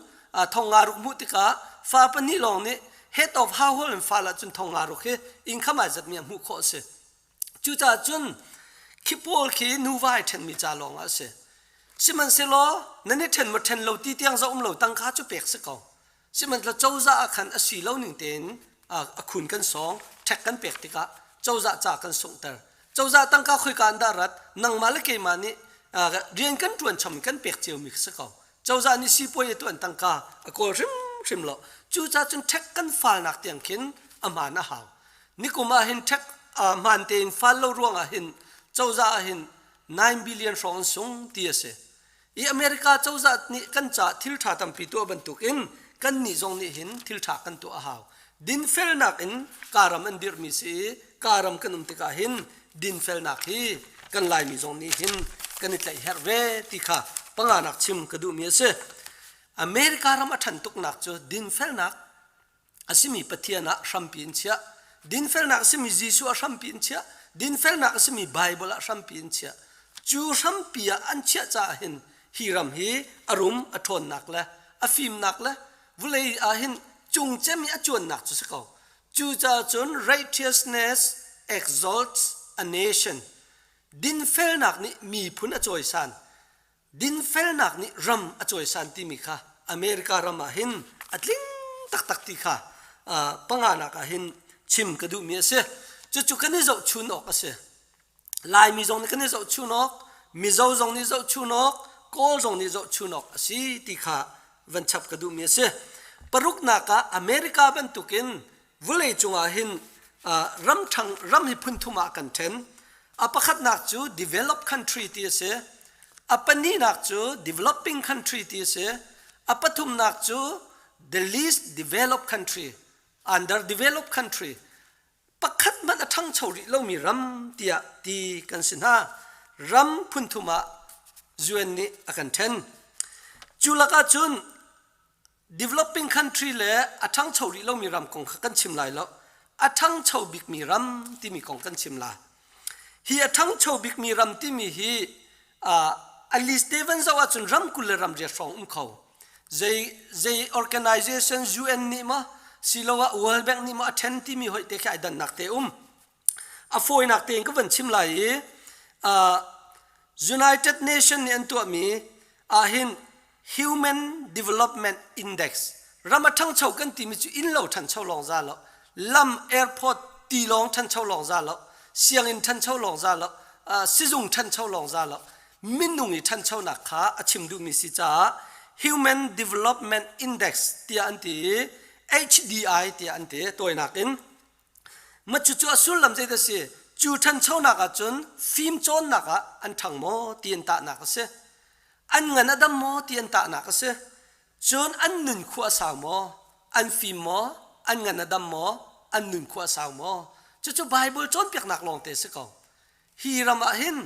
ทองอารุกมุติกะฟ้าปนี่ลองนี่ head of household อินฟาลจนทองอารุกเฮอินขมาจัดมีมุโคเสจูจ่าจนคิปอลคีนูวายเทนมีจ่าลองอาเสสิมันเสลอนั่นนี่เทนมาเทนเราตีเตียงจะเราตั้งค่าจุเปกสักก่อนสิมันเราเจ้าจะขันอสีเราหนึ่งเต็นขุนกันสองแท็กกันเปกติกะเจ้าจะจากกันส่งเตอเจ้าจะตั้งค่าคุยกันดารัดนั่งมาเลกมานี่เรียนกันจวนชมกันเปกเจียวมิกสักก่อนเจ้าจะนี่สีป่วยตัวตั้งค่าก็ริมละจูจะจนแท็กกันฟาลนักเตียงขินอามานะหาวนี่กูมาเห็นแท็กมันเต็นฟาลเราร่วงเห็นเจ้าจะเห็น9 billion ฟรองสงเตียเสอเมริกาเจ้าจัดนี่กันจ่าทิลถาตัมปีตัวบรรทุกอินกันนี่จงนี่เห็นทิลถากันตัวหาวดินเฟลนักอินการัมอันดิรมิสีการัมกันติกาเห็นดินเฟลนักฮีกันลายมีจงนี่เห็นกันนี่ไลเฮร์เวติกาปังอานักชิมกระดูมีเสอเมริการัมอัฐันตุกนักจูดินเฟลนักอาศิมีปฏิญาณชัมปีนเชียดินเฟลนักอาศิมียิสุชัมปีนเชียดินเฟลนักอาศิมีไบเบิลชัมปีนเชียจูชัมปีอันเชียจ่าเห็นฮีรัมฮีอารมณ์อทนนักละอฟิมนักละวุเลยเห็นจุงเจมีอจวนนักจุดสักเอาจูจ่าจน righteousness exalts a nation ดินเฟลนักนี่มีพุนอจอยสันดินเฟลนักนี่รัมอจอยสันที่มีค่ะอเมริการัมเห็นอัดลิงตักที่ค่ะปังอานักเห็นชิมกระดูมีเสจุกันนี่จะชุนออกเสลายมีจงนี่กันนี่จะชุนออกมีเจ้าจงนี่จะชุนออกก็จงนี่จะชุนออกสิที่ข้าวันชับกระดูมีเสปรุกนักอเมริกาเป็นตุกินวุเลยจงเห็นรัมหิพุนทุมากันเทนประคัดนักจู developed country ที่เสปนี่นักจู developing country ที่เสปทุมนักจู the least developed country underdeveloped country ประคัดมันทั้งชาวริเรามีรัมเตียตีกันสินะรัมพุนทุมาจวนนี้กันเทนจุลกาจุน developing country เลยทั้งชาวริเรามีรัมของกันชิมลายแล้วทั้งชาวบิกมีรัมที่มีของกันชิมลาฮีทั้งชาวบิกมีรัมที่มีฮีat least เดวันจะว่าจุนรัมกุลรัมเรียฟองเขาใจ organization UN นี่มาสิลว่า World Bank นี่มา attend ที่มีหอยเตะแค่ดันนักเตะฟอยนักเตะก็เป็นชิมลายUnited Nations นี่อันตัวมีเห็น Human Development Index รามาทั้งชาวกันที่มีจุอินเหล่าทันชาวลองซาแล้วลำ Airport ตีลองทันชาวลองซาแล้วเสียงอินทันชาวลองซาแล้วซิจุงทันชาวลองซาแล้วมินุงอีทันชาวนักขาชิมดูมีสิจ้า Human Development Index ที่อันที่ HDI ที่อันที่ตัวนักอินมาจุดสุดลำใจเดสิจูทันเช่านักจนฟิล์มจนนักอันทั้งโมเตียนตานักเสอันเงินดำโมเตียนตานักเสจนอันหนึ่งขั้วสาวโมอันฟิล์มโมอันเงินดำโมอันหนึ่งขั้วสาวโมจุไบเบิลจนเปียกนักลองเตะสกอฮีรามาเห็น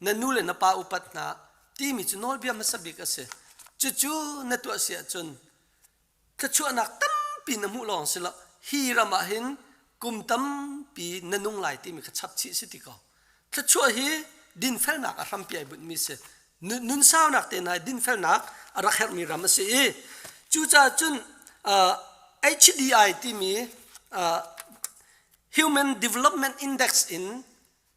นันนูเลนปาอุปัตนาที่มีจุนอลเบียมาสบิกเสจุนตัวเสียจนกระชวนักตั้มปีนมุลองสิละฮีรามาเห็นกุมตั้มปีนนุ่งไหลที่มีขชับชีสิติกาถ้าช่วยฮีดินเฟลนักรัมปีไอบุญมีเส nun sao nak te na Dinfelnak arakher mi ram se chu cha chun HDI ti mi Human Development Index in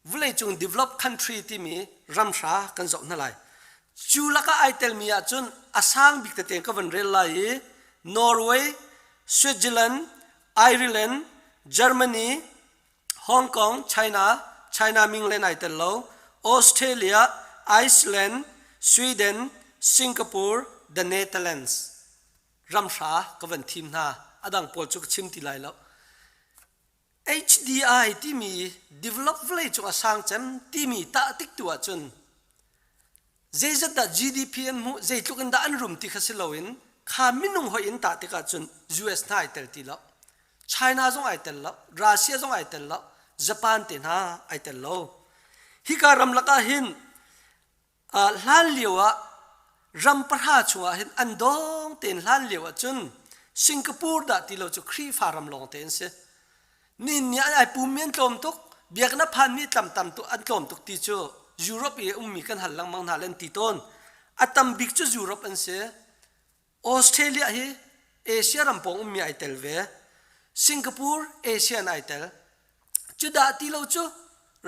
vlei chung developed country ti mi ramsha kan zo na lai chu laka aitel mi a chun asang bik te ka van rel lai Norway, Switzerland, Ireland, Germany, Hong Kong, China Minglen aitel lo, Australia, Iceland, Sweden, Singapore, the Netherlands ramsha ka van thim na adang pol chuk chim ti lai lo HDI ti mi develop vlei chu asang chem ti mi ta tik tu achun zezat da GDP mu zeitluk da an rum ti khasiloin kha minung ho in ta tika chun US na aitel ti lo China zong aitel lo Russia zong aitel lo Japan te na aitel lo hi ka ram laka hin hlan liwa ram parha chunga hin andong ten hlan liwa chun Singapore da ti lo chu Khrihfa ram long ten se nin nya ai pumien tlom tuk biak na phan mi tam tu an tlom tuk ti chu Europe e ummi kan halang mang halen ti ton atam big chu Europe an se Australia hi Asia ram pong ummi ai telve Singapore Asian ai tel chu da ti lo chu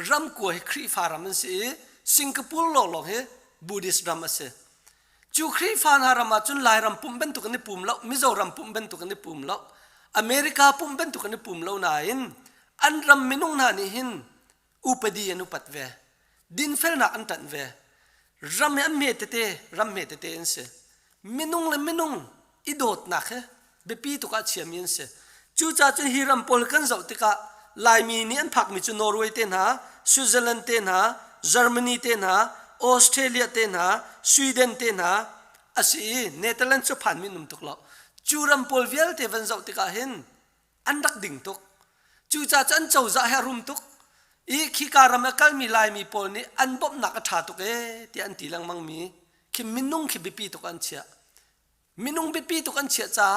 ram ko hi Khrihfa ram an se Singapore lo he Buddhist ram ase chu Khrihfa na ram chun lai ram pum ben tu kan pum lo Mizoram pum ben tu kan pum lo America pum ben tu kan pum lo na in an ram minung na ni hin upadi anu patve Dinfelnak an tan ve ram me te en se minung le minung idot na khe be pi tu ka chiamin se chu cha chu hiram pol kan zo tika laimi ni an phak mi chu Norway te na Switzerland te na Germany te na Australia te na Sweden te na asi Netherlands chu phan mi num tuk lo churam pol vial te van zo tika hin andak ding tuk chu cha chan chau za ha rum tuk I khi karam kal mi lai mi pol ni an bop nak tha tuk e ti an ti lang mang mi khi minung khi bipi tuk an chia minung bipi tuk an chia cha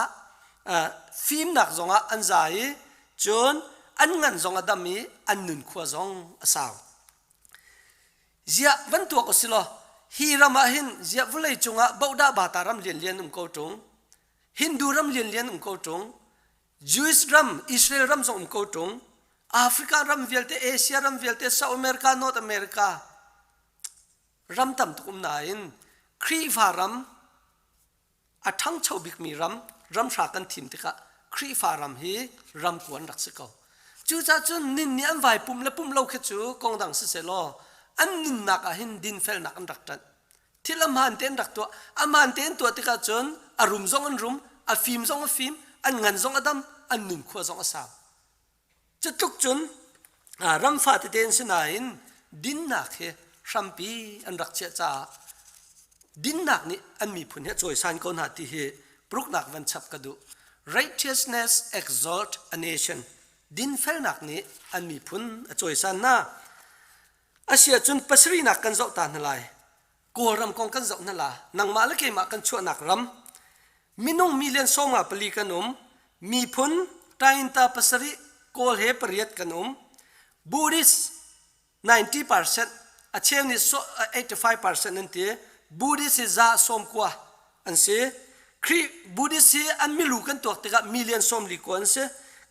phim nak zonga an zai chon an ngan zonga dami an nun khwa zong asaw zia van tu ko silo hi rama hin zia vulai chunga bauda bataram lian ko tung Hindu ram lian ko tung Jewish ram Israel ram zong ko tung Africa ram vialte Asia ram vialte South America North America ram tam tukum nain Khrihfa ram athang chobik mi ram sha kan thim tika Khrihfa ram hi ram kuan rak se ko chu cha chun nin ni an vai pum lo khe chu kong dang se lo an nin nak a hin Dinfelnak an rak tan thilam han ten rak to aman ten to tika chun arum zong an rum a phim zong a phim an ngan zong adam an nun khwa zong a sa chatuk chun ram fa te ten sinain din nak he shampi an rak che cha din nak ni an mi phun he choi san kon ha ti he pruk nak van chap ka du righteousness exalt a nation Dinfelnak ni an mi phun choi san na asia chun pasri nak kan zo ta na lai ko ram kong kan zo na la nang ma la ke ma kan chu nak ram minung million songa pali kanum mi phun tain ta pasari kol he pariat kanum Buddhist 90% achem ni 85% ante Buddhist is za som kwa anse Buddhist si an milu kan tok tika million som li kon se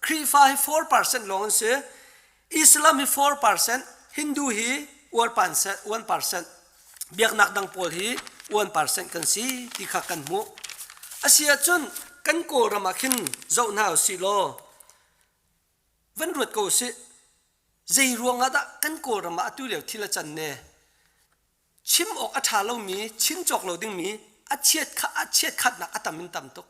Khrihfa 4% long se Islam 4% Hindu hi 1% biak nak dang pol hi 1% kan si tikha kan mu asia chun kan ko ramakhin zo na si lo van ruat ko se zei ruanga da kan ko rama atu le thila chan ne chim ok atha lo mi chin chok lo ding mi a chet khat nak atamin tam tok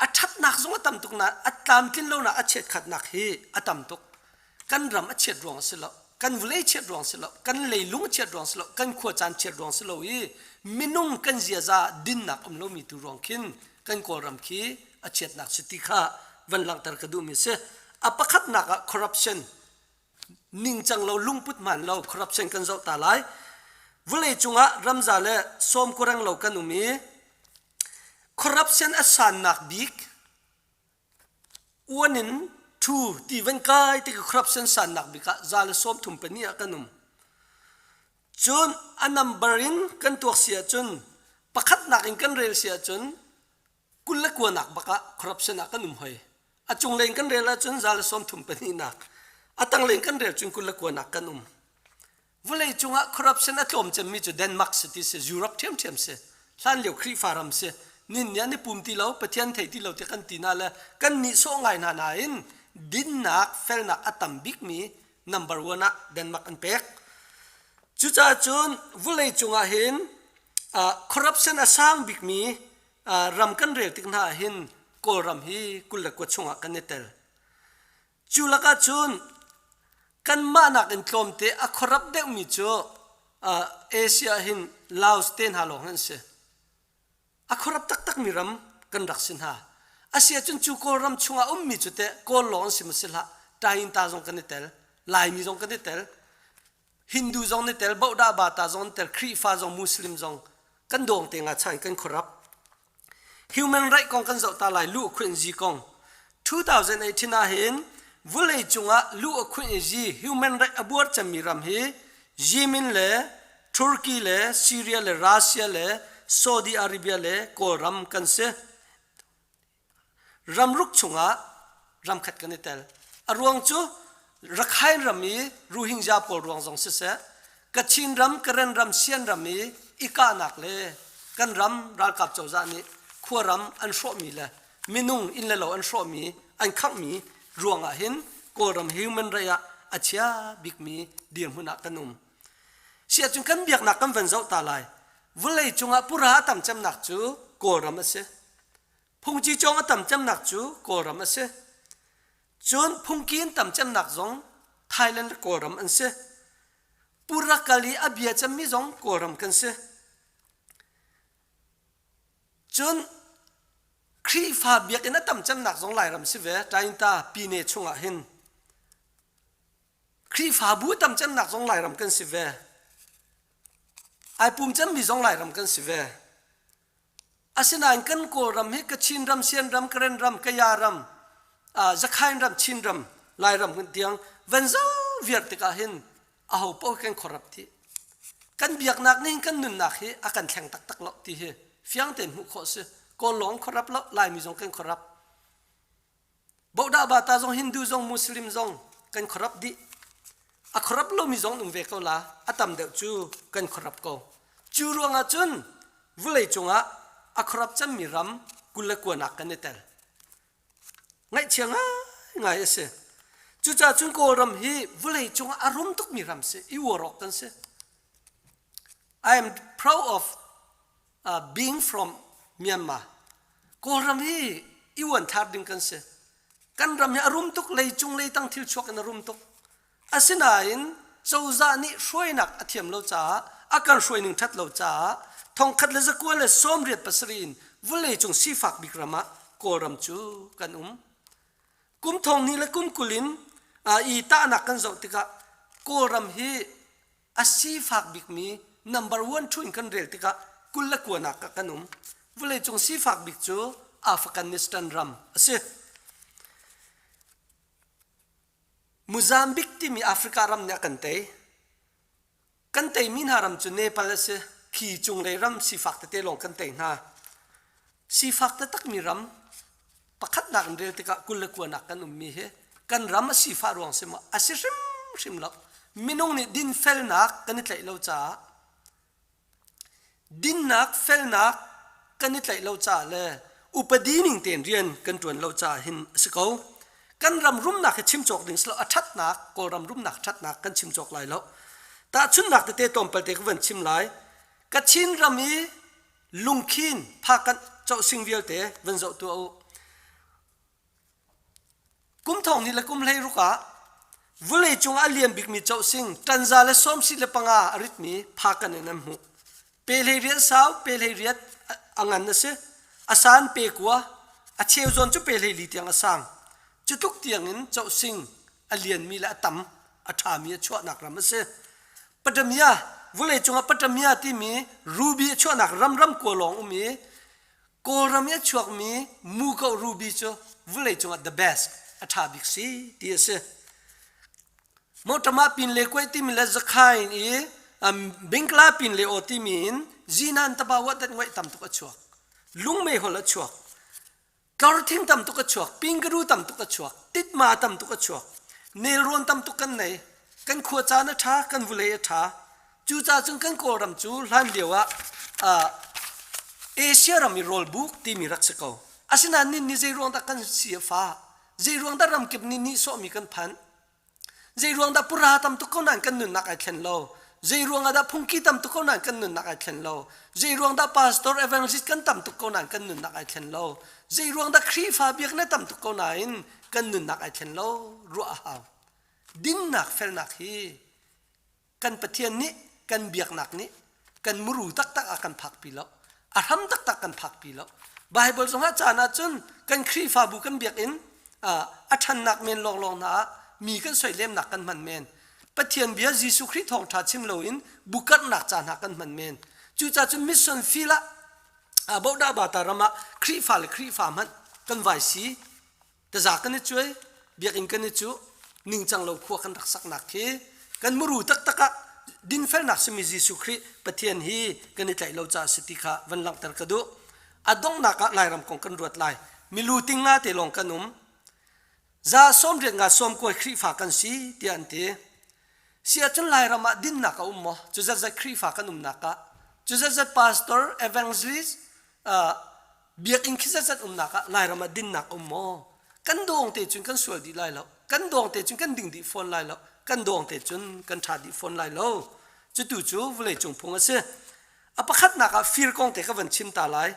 a that nak zong tam tok na atam kin lo na a chet khat nak hi atam tok kan ram a chet ruang se lo kan vlei chet ruang se lo kan lei lung chet ruang se lo kan kho chan chet ruang se lo i minung kan zia za din nak om lo mi tu ruang kin kan ko ram khi a chet nak se tikha van lang tar ka du mi se apakhat nak corruption ning chang lo lungput man lo corruption kan zo ta lai vlei chunga ramza le som kurang lo kan umi corruption asan nak big onin tu ti ven kai ti corruption san nak bika zal som thum pani akanum จุนอันนัมเบอรินกันตัวเสียจุนประคัดหนักอินกันเรลเสียจุนกุลละกวนหนักบักะคอร์รัปชันหนักกันนุ่มหอยอาจงเล่นกันเรลจุนซาลสมทุมเป็นนี่หนักอาตั้งเล่นกันเรลจุนกุลละกวนหนักกันนุ่มวันเลยจุงอะคอร์รัปชันอะทอมจะมีจุดเดนมาร์กสติเซยุโรปเทียมเซท่านเหลียวครีฟารามเซนินยันในปุ่มที่เราประเทศไทยที่เราที่กันตีน่าละกันนิโซงไงนานาอินดินนักเฟลนักอัตัมบิกมีนัมเบอร์วันอะเดนมาร์กอันเป็กจุดจุนวันเลยจุงอะเห็นคอร์รัปชันอะสร้างบิกมีรำกันเรียกติกน่าเห็นโกรำฮีกุลละกวดชงอะกันเนเตลจุลกะจุนกันมานักอินคอมเตอะคอร์รัปเดมีจูเอเชียหินลาวสเตนฮาลองฮันเซอะคอรับตักมีรำกันรักสินหาอาเซียจนจูโกรำชงอามีจุดเตะโกลองสิมสิละตาอินตาจงกันเนเตลลายมีจงกันเนเตลฮินดูจงเนเตลบาวดาบาตาจงเตลครีฟาจงมุสลิมจงกันดวงเตงอาชัยกันคอรับ Human Right กองกันเจ้าตาลายลูกควินจีกอง2018น่าเห็นวุเลยจงอาลูกควินจี Human Right อบวรจะมีรำฮียิมินเล่ตุรกีเล่ซีเรียเล่รัสเซียเล่ซาอุดิอาระเบียเล่โกรำกันเสรำรุกชงารำขัดกันเตลอรวงจูรักให้รำมีรูฮิงญาปอลรวงสองเสกัชินรำกระเรนรำเชียนรำมีอีกานักเล่กันรำรักกับเจ้าจานี้ขัวรำอันโชมีเล่มินุงอินเล่เราอันโชมีอันขักมีรวงเห็นโกรำฮิวแมนระยะอาเชียบิกมีเดียมหุนักกันนุ่มเสียจุนกันเบียกนักกันวันเจ้าตาลายวันเลยจงอาปุระตั้มจำนักจูโกรำเสพุงจีจงอาตั้มจำนักจูโกรำเสจนพุงกินตั้มจำนักจงไทยแลนด์โกรำอันเสปุระกาลีอเบียจำมีจงโกรำกันเสจนครีฟาเบียกนัตั้มจำนักจงหลายรำเสเวใจอินตาปีเนชงอาเห็นครีฟาบูตั้มจำนักจงหลายรำกันเสเวไอปุ่มจำมีจงหลายรำกันสิเวอาศัยนั่งกันโกรำให้กชินรำเซียนรำกระเรนรำกะยารำจะขายรำชินรำหลายรำกันเตียงวันเจ้าเวียดติกาเห็นเอาพวกกันคอรับที่กันเบียกนักนี่กันนุนนักเฮอากันแข่งตักหลอกที่เฮเฟียงเต็นหุขอสิโกหลงคอรับแล้วลายมีจงกันคอรับบดาบาตาจงฮินดูจงมุสลิมจงกันคอรับดิอะคอรับโลมีจงนุ่มเวกเอาละอะตามเดจูกันคอรับก็จูรวงอาจุนวุเลยจงอะคอรับจำมีรำกุลกวนนักกันเนเตลไงเชียงไงเสจูจ่าจุนโกรำฮีวุเลยจงอารมณ์ตุกมีรำเสอีวอรอกกันเส I am proud of being from Myanmar โกรำฮีอีวันทาร์ดิงกันเสกันรำฮีอารมณ์ตุกเลยจงเลยตั้งทิวชวกันอารมณ์ตุกอาศัยนั่นเจ้าจานี่ช่วยนักอธิมเราจ้าอาการช่วยหนึ่งทัดเราจ้าทองคัดเลสกัวเลสอมเรียดปัสรินวุเลยจงสีฟักบิกรามะโกรำจูกันกุมทองนี่และกุมกุลินอีตานักกันเจ้าติกะโกรำฮีอาสีฟักบิกมี number one ช่วยกันเรียติกะกุลละกวนักกันวุเลยจงสีฟักบิกจูอัฟกันนิสตันรำเสมุซัมบิกที่มีแอฟริการำเนี่ยกันเตยมินหารำจุนเนปาลเสขี่จุงเลยรำสีฟักเตลงกันเตยนะสีฟักตักมีรำประคัดนักเรียติกะกุลกวนนักกันมีเฮกันรำสีฟ้ารวงเสมาอาศัยริมลักมินงนี่ดินเฟลนักกันนิดไหลเราจ้าดินนักเฟลนักกันนิดไหลเราจ้าเลยอุปดีนิงเตียนเรียนกันจวนเราจ้าหินสกาวกันรำรุ่มหนักชิมจอกหนึ่งสละชัดหนักก็รำรุ่มหนักชัดหนักกันชิมจอกไหลแล้วแต่ชุนหนักเตะตอมไปเตะกันชิมไหลกัชินรำมีลุงคินพากันเจ้าสิงเวียลเตะวันเจ้าตัวกุมทองนี่ละกุมเลยรุกะวุเลยจงอาเลียมบิกมีเจ้าสิงตันซาเลสอมสิเลปังอาอริทมีพากันนำหูเปลเรียสาวเปลเรียอังันนั่นสิอาสานเปกัวอาเชียวจนจุเปลลีเตียงอาสังจุตุกเตียงนั้นเจ้าสิงอาเลียนมีละตั้มอาถามีชั่วนักรำเสปัตมียวุเลยจงอาปัตมียที่มีรูบีชั่วนักรำกัวหลงมีโกรมีชั่วมีมูกรูบีชั่ววุเลยจงอา the best อาถาบิกซีที่เสมอตมาปินเล็กไว้ที่มีละจะขายนี่ bengkla pin le otimin zinan tabawa dat ngoi tam tuk achuak lung me hol achuak karthing tam tuk achuak pingru tam tuk achuak titma tam tuk achuak nelron tam tuk kan nei kan khua cha na tha kan vule tha chu cha chung kan ko ram chu hlan dewa Asia rami roll book ti mi rak seko asina nin ni zeirong da kan sifa zeirong da ram kip ni so mi kan phan zeirong da pura tam tuk ko nan kan nun nak ai thlen lo zeirong da phungki tam tuk ko nan kan nun nak ai thlen lo zeirong da pastor evangelist kan tam tuk ko nan kan nun nak ai thlen lo zeirong da Khrihfa biak na tam tuk ko nain kan nun nak ai thlen lo ru a haw din nak fel nak hi kan pathian ni kan biak nak ni kan muru tak tak akan phak pi lo aram tak tak kan phak pi lo Bible song ha chana chun kan Khrihfa bu kan biak in athan nak men long long na mi kan soi lem nak kan man men pathian bia Jesu Christ thong tha chim lo in bukat nak chan ha kan man men chu cha chun mission fila boda bata rama Khrihfa man kan vai si ta za kan ni chuai biak in kan ni chu ning chang lo khu kan rak sak nak khi kan muru tak taka Dinfelnak semi Jesu Christ pathian hi kan ni tlai lo cha siti kha van lang tar kadu adong naka lairam kong kan ruat lai milu ting nga te long kanum za som ret nga som ko Khrihfa kan si ti ante sia chun lairam a din naka ummo chu za Khrihfa kanum naka chu za pastor evangelist biak in khisa zat naka lairam a din nak ummo kan dong te chun kan sual di lai lo kan dong te chun kan ding di phone lai lo kan dong te chun kan tha di phone lai lo chu tu chu vle chung phung ase apakhat naka fir kong te ka van chim ta lai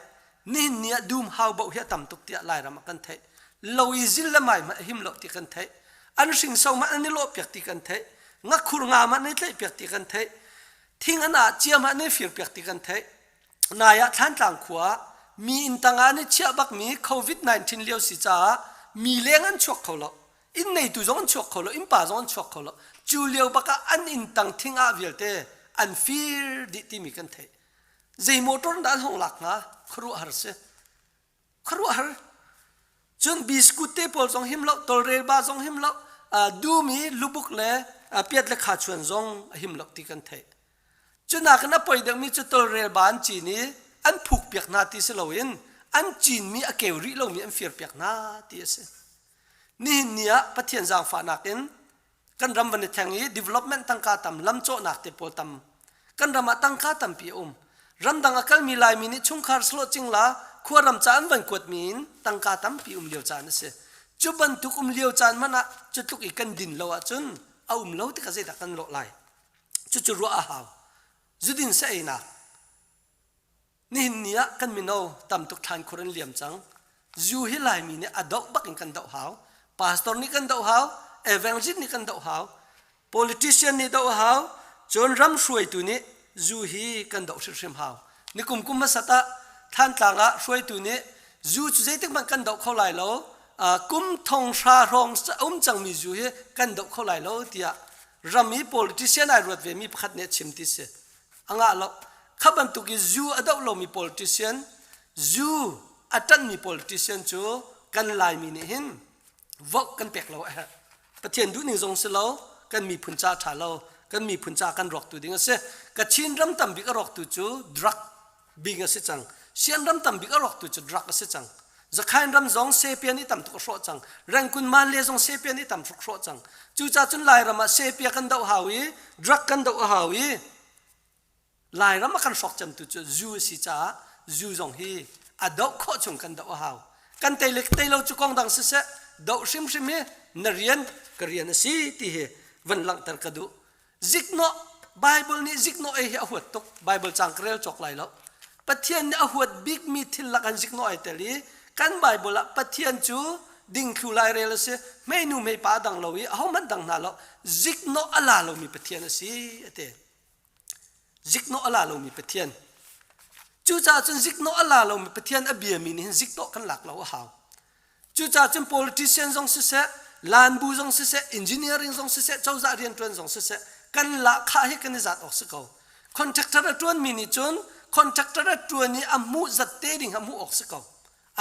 ni nia dum how bo hia tam tuk tia lai ram kan thai loi zil la mai ma him lo ti kan thai an sing so ma ani lo pek ti kan thai nga khur nga ma nei tlai pek ti kan thai thing ana chia ma nei fir pek ti kan thai na ya than tlang khua mi in tanga ni chia bak mi covid 19 leo si cha mi leng an chok kholo in nei tu zong chok kholo in pa zong chok kholo chu leo baka an in tang thing a vialte an fir di ti mi kan thai zai motor dan hong lak nga khru har se khru har chun biscuit te pol jong him lo tol rel ba jong him lo du mi lubuk le piat le kha chuan jong him lo ti kan thai chuna kana poi dang mi chu tol rel ban chi ni an phuk piak na ti se loin an chin mi a kew ri lo mi an fir piak na ti se ni nia pathian jang fa nakin kan ram van thangi development tangka tam lam cho nak te pol tam kan rama tangka tam pi ram dang akal mi lai mi ni chungkhar slo chingla khuaram chan van kot min tangka tam pi leo chan se chuban tuk leo chan mana chutuk ikan din lo a chun a lo ti ka zai ta kan lo lai chu chu ro a haw zudin se ina ni nia kan mi no tam tuk than khuran liam chang zu hi lai mi ni adok bak in kan dau haw pastor ni kan dau haw evangelist ni kan dau haw politician ni dau haw chon ram shuai tu ni zu hi kan dau shrim haw ni kum masata than tlanga shuai tu ni zu chu zai tek man kan dau kho lai lo kum thong sha rong chang mi zu hi kan dau kho lai lo tia rami politician ai rot ve mi pakhat ne chim ti se anga lo khaban tu ki zu adau lo mi politician zu atan mi politician chu kan lai mi ni hin vok kan pek lo pathian du ni zong se lo kan mi phun cha tha lo kan mi phun cha kan rok tu ding se ka chin ram tam bi ka rok tu chu drug bing ase chang sian ram tam bi ka rok tu chu drug ase chang zakhain ram zong se pian ni tam tu ro chang rang kun man le zong se pian ni tam ro chang chu cha chun lai ram se pia kan dau hawi drug kan dau hawi lai ram kan sok cham tu chu zu si cha zu zong hi adok kho chung kan dau haw kan te lek te lo chu kong dang se dau sim sim he narian karian si ti he van lang tar kadu zikno Bible ni zikno ai hi ahwat tok Bible changkrel chok lai lo pathian ni ahwat big mi thil la kan zikno ai teli kan Bible la pathian chu ding khu lai rel se menu me pa dang lo wi how man dang na lo zikno ala lo mi pathian si ate zikno ala lo mi pathian chu cha chun zikno ala lo mi pathian abia mi ni zikno kan lak lo haw chu cha chun politician zong se lan bu zong se engineering zong se chawza rian tron zong se kan la kha hi kan zat ok se ko contractor tron mi ni chun contractor tron ni amu zat te ding amu ok se ko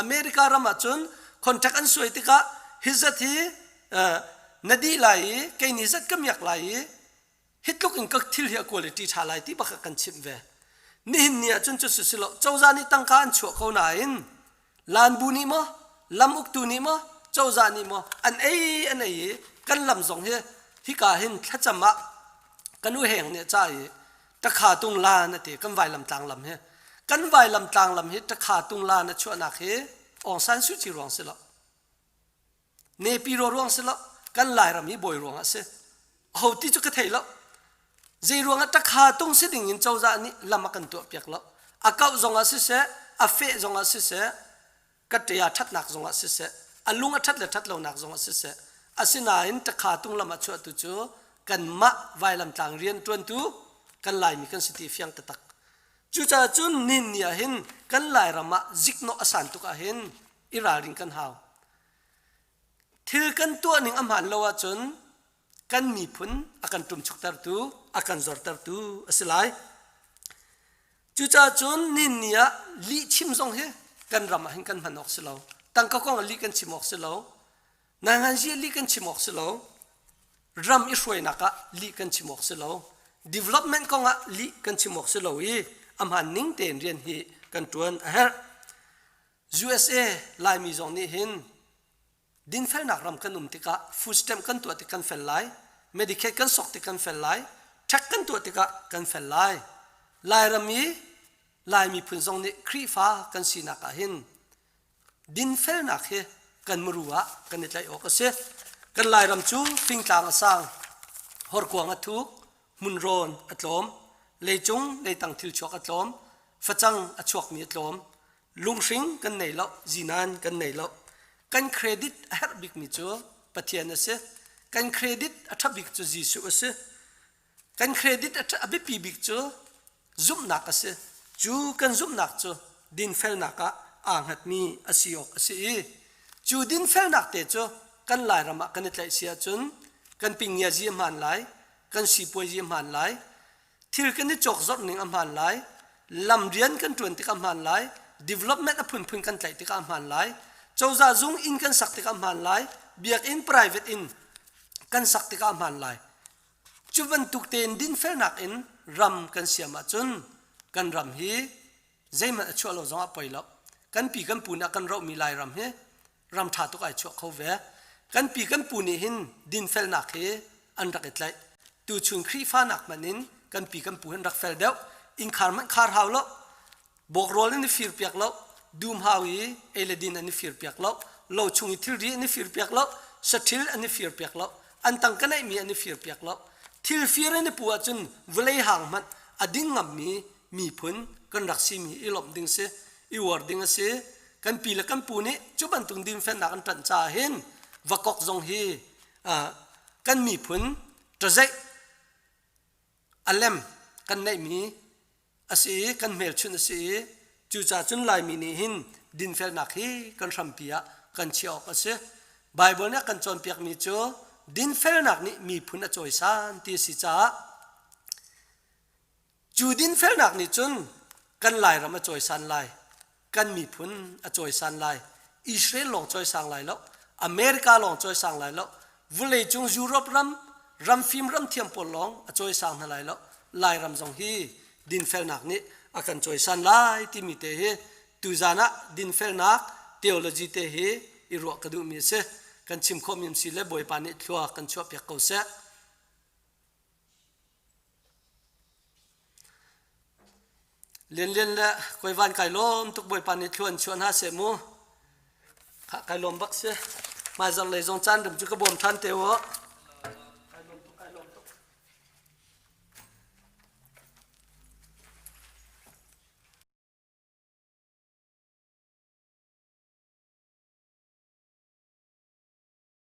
America rama chun contract an soi ti ka hizat hi nadi lai ke ni zat kam yak lai ฮิตลุกอินก็ทิลเฮียคุณลิตี้ชาไลที่บักกันชิมเวนี่เนี่ยจนจุดสุดสิโลเจ้าจานี่ตั้งการชั่วเขาไหนลานบุนีมั้ลำอุกตูนีมั้เจ้าจานี่มั้อันไหนกันลำสองเฮฮิกาหินทัจมะกันอุเหงเนี่ยใจตะขาตุงลานะตีกันไวลำต่างลำเฮกันไวลำต่างลำเฮตะขาตุงลานะชั่วนักเฮองสันสุจิรวงสิโลเนปีโรรวงสิโลกันลายรำนี้บ่อยรวงอ่ะสิเอาที่จุกเทยแล้วจีรวงตะขาตุงสิดิ่งยินเจ้าจานี่ลำมากันตัวเปียกแล้วอาเก้าจงอาศิเสอาเฟจงอาศิเสกัตยาทัดหนักจงอาศิเสอาลุงทัดเลยทัดเราหนักจงอาศิเสอาศินาอินตะขาตุงลำมาชั่วตุจูกันมะไวลำต่างเรียนตัวตูกันลายมีกันสติฟียงตะตักจู่จ้าจุนนินเนี่ยเห็นกันลายรำมาจิกโนอสันตุกะเห็นอิราริงกันหาวถือกันตัวหนึ่งอำหันละว่าจนกันมีพุนอาการตุ่มชุกตาตูอาการจอดตาตูสิไลจู่จ้าจุนนินเนี่ยลีชิมซงเฮกันรำมาเห็นกันมันออกสิเราตั้งก็กองลีกันชิมออกสิเรานางฮันเจียลีกันชิมออกสิเรารำอิสวยนักะลีกันชิมออกสิเรา development ก็งะลีกันชิมออกสิเราอีอำหันนิ่งเตียนเรียนฮีกันตัวนั้นเฮ USA ลายมีซองนี้เห็นดินเฟลนักรำกันติกะฟูสเต็มกันตัวติกันเฟลไลเมดิเคกันสกติกันเฟลไลเช็คกันตัวติกะกันเฟลไลลายรำมีพุนซองนี้ครีฟ้ากันสีนักเห็นดินเฟลนักเฮกันมรัวกันนิดไรออกเสียกันลายรำจูฟิงต่างสร้างหอกวงอัทุกมุนโรนอัตลมเลยจงเลยตั้งทิลชกอัตลมฟัจังอัชวกมีอัตลมลุงสิงกันไหนแล้วจีนันกันไหนแล้วกันเครดิตอัตบิกมิจูปะเทียนเสกันเครดิตอัตบิกจูจีสุเสกันเครดิตอัตอภิปีบิกจูซุ่มนักเสจูกันซุ่มนักจูดินเฟลนักอ่างหัดมีอสิอกอสิจูดินเฟลนักเตจูกันลายรำมากันนิดไรเสียจุนกันปิงยาจีมันไหลกันสีปวยจีมันไหลที่กันนี่จกจดหนึ่งอัมหันไหลลำเรียนกันจวนที่อัมหันไหล development อพุ่นกันใจที่อัมหันไหลเจ้าจ่าจุงอินกันสักที่อัมหันไหลเบียกอิน private อินกันสักที่อัมหันไหลจุบันตุกเตนดินเฟนักอินรำกันเสียมาจุนกันรำฮีใจมันชั่วเราจงอภัยแล้วกันปีกันปูนักกันเรามีลายรำฮีรำถาตุกไอชั่วเขาเวกันปีกันปูนี่หินดินเฟลนักเฮอันรักอิดไลตูชุนครีฟ้านักมันนินกันปีกันปูหินรักเฟลเดวอินคาร์มันคาร์ฮาวแล้วบอกโรลนี่ฟิร์เปียกแล้วดูมฮาวีเอเลดินอันนี้ฟิร์เปียกแล้วเราชุงอิทิลรีอันนี้ฟิร์เปียกแล้วสติลอันนี้ฟิร์เปียกแล้วอันตั้งกันไอมีอันนี้ฟิร์เปียกแล้วทิลฟิร์อันนี้ปัวจุนเวลย์ห่างมันอดิ้งงับมีพุนกันรักซีมีอีหลอมดิ้งเสอีวอร์ดิ้งเสกันปีละกันปูนี่จุบันตุงดินเฟลนักอันตันจ่าเห็นวักกจงฮีกันมีพุนจะใจอัลเลมกันในมีอาศัยกันเมลชุนอาศัยจูจ่าจุนลายมีนี่หินดินเฟลนักฮีกันรัมปียกันเชียวอาศัยไบเบิลเนี่ยกันจนเปียกมีโจดินเฟลนักนี่มีพุนอจอยสันที่สิจ้าจูดินเฟลนักนี่จุนกันลายรำอจอยสันลายกันมีพุนอจอยสันลายอิสราเอลลงจอยสังลายแล้วอเมริกาลองจอยสังหลายแล้ววุเลยจงยุโรปรำฟิล์มรำเทียมปนลองจอยสังหลายแล้วลายรำจงฮีดินเฟลนักนี้อาการจอยสันลายที่มีเตะตูจานะดินเฟลนักเทโอโลจีเตะอิรัวกระดูมีเสกันชิมคอมิมสิเลบอยปานิทัวกันชอบอยากเขาเสเลียนละคอยวันไก่ล้มตุกบอยปานิทัวชวนหาเสมูไก่ล้มบักเสมาจากเลยจงจันทร์จุกบวมทันเทวะ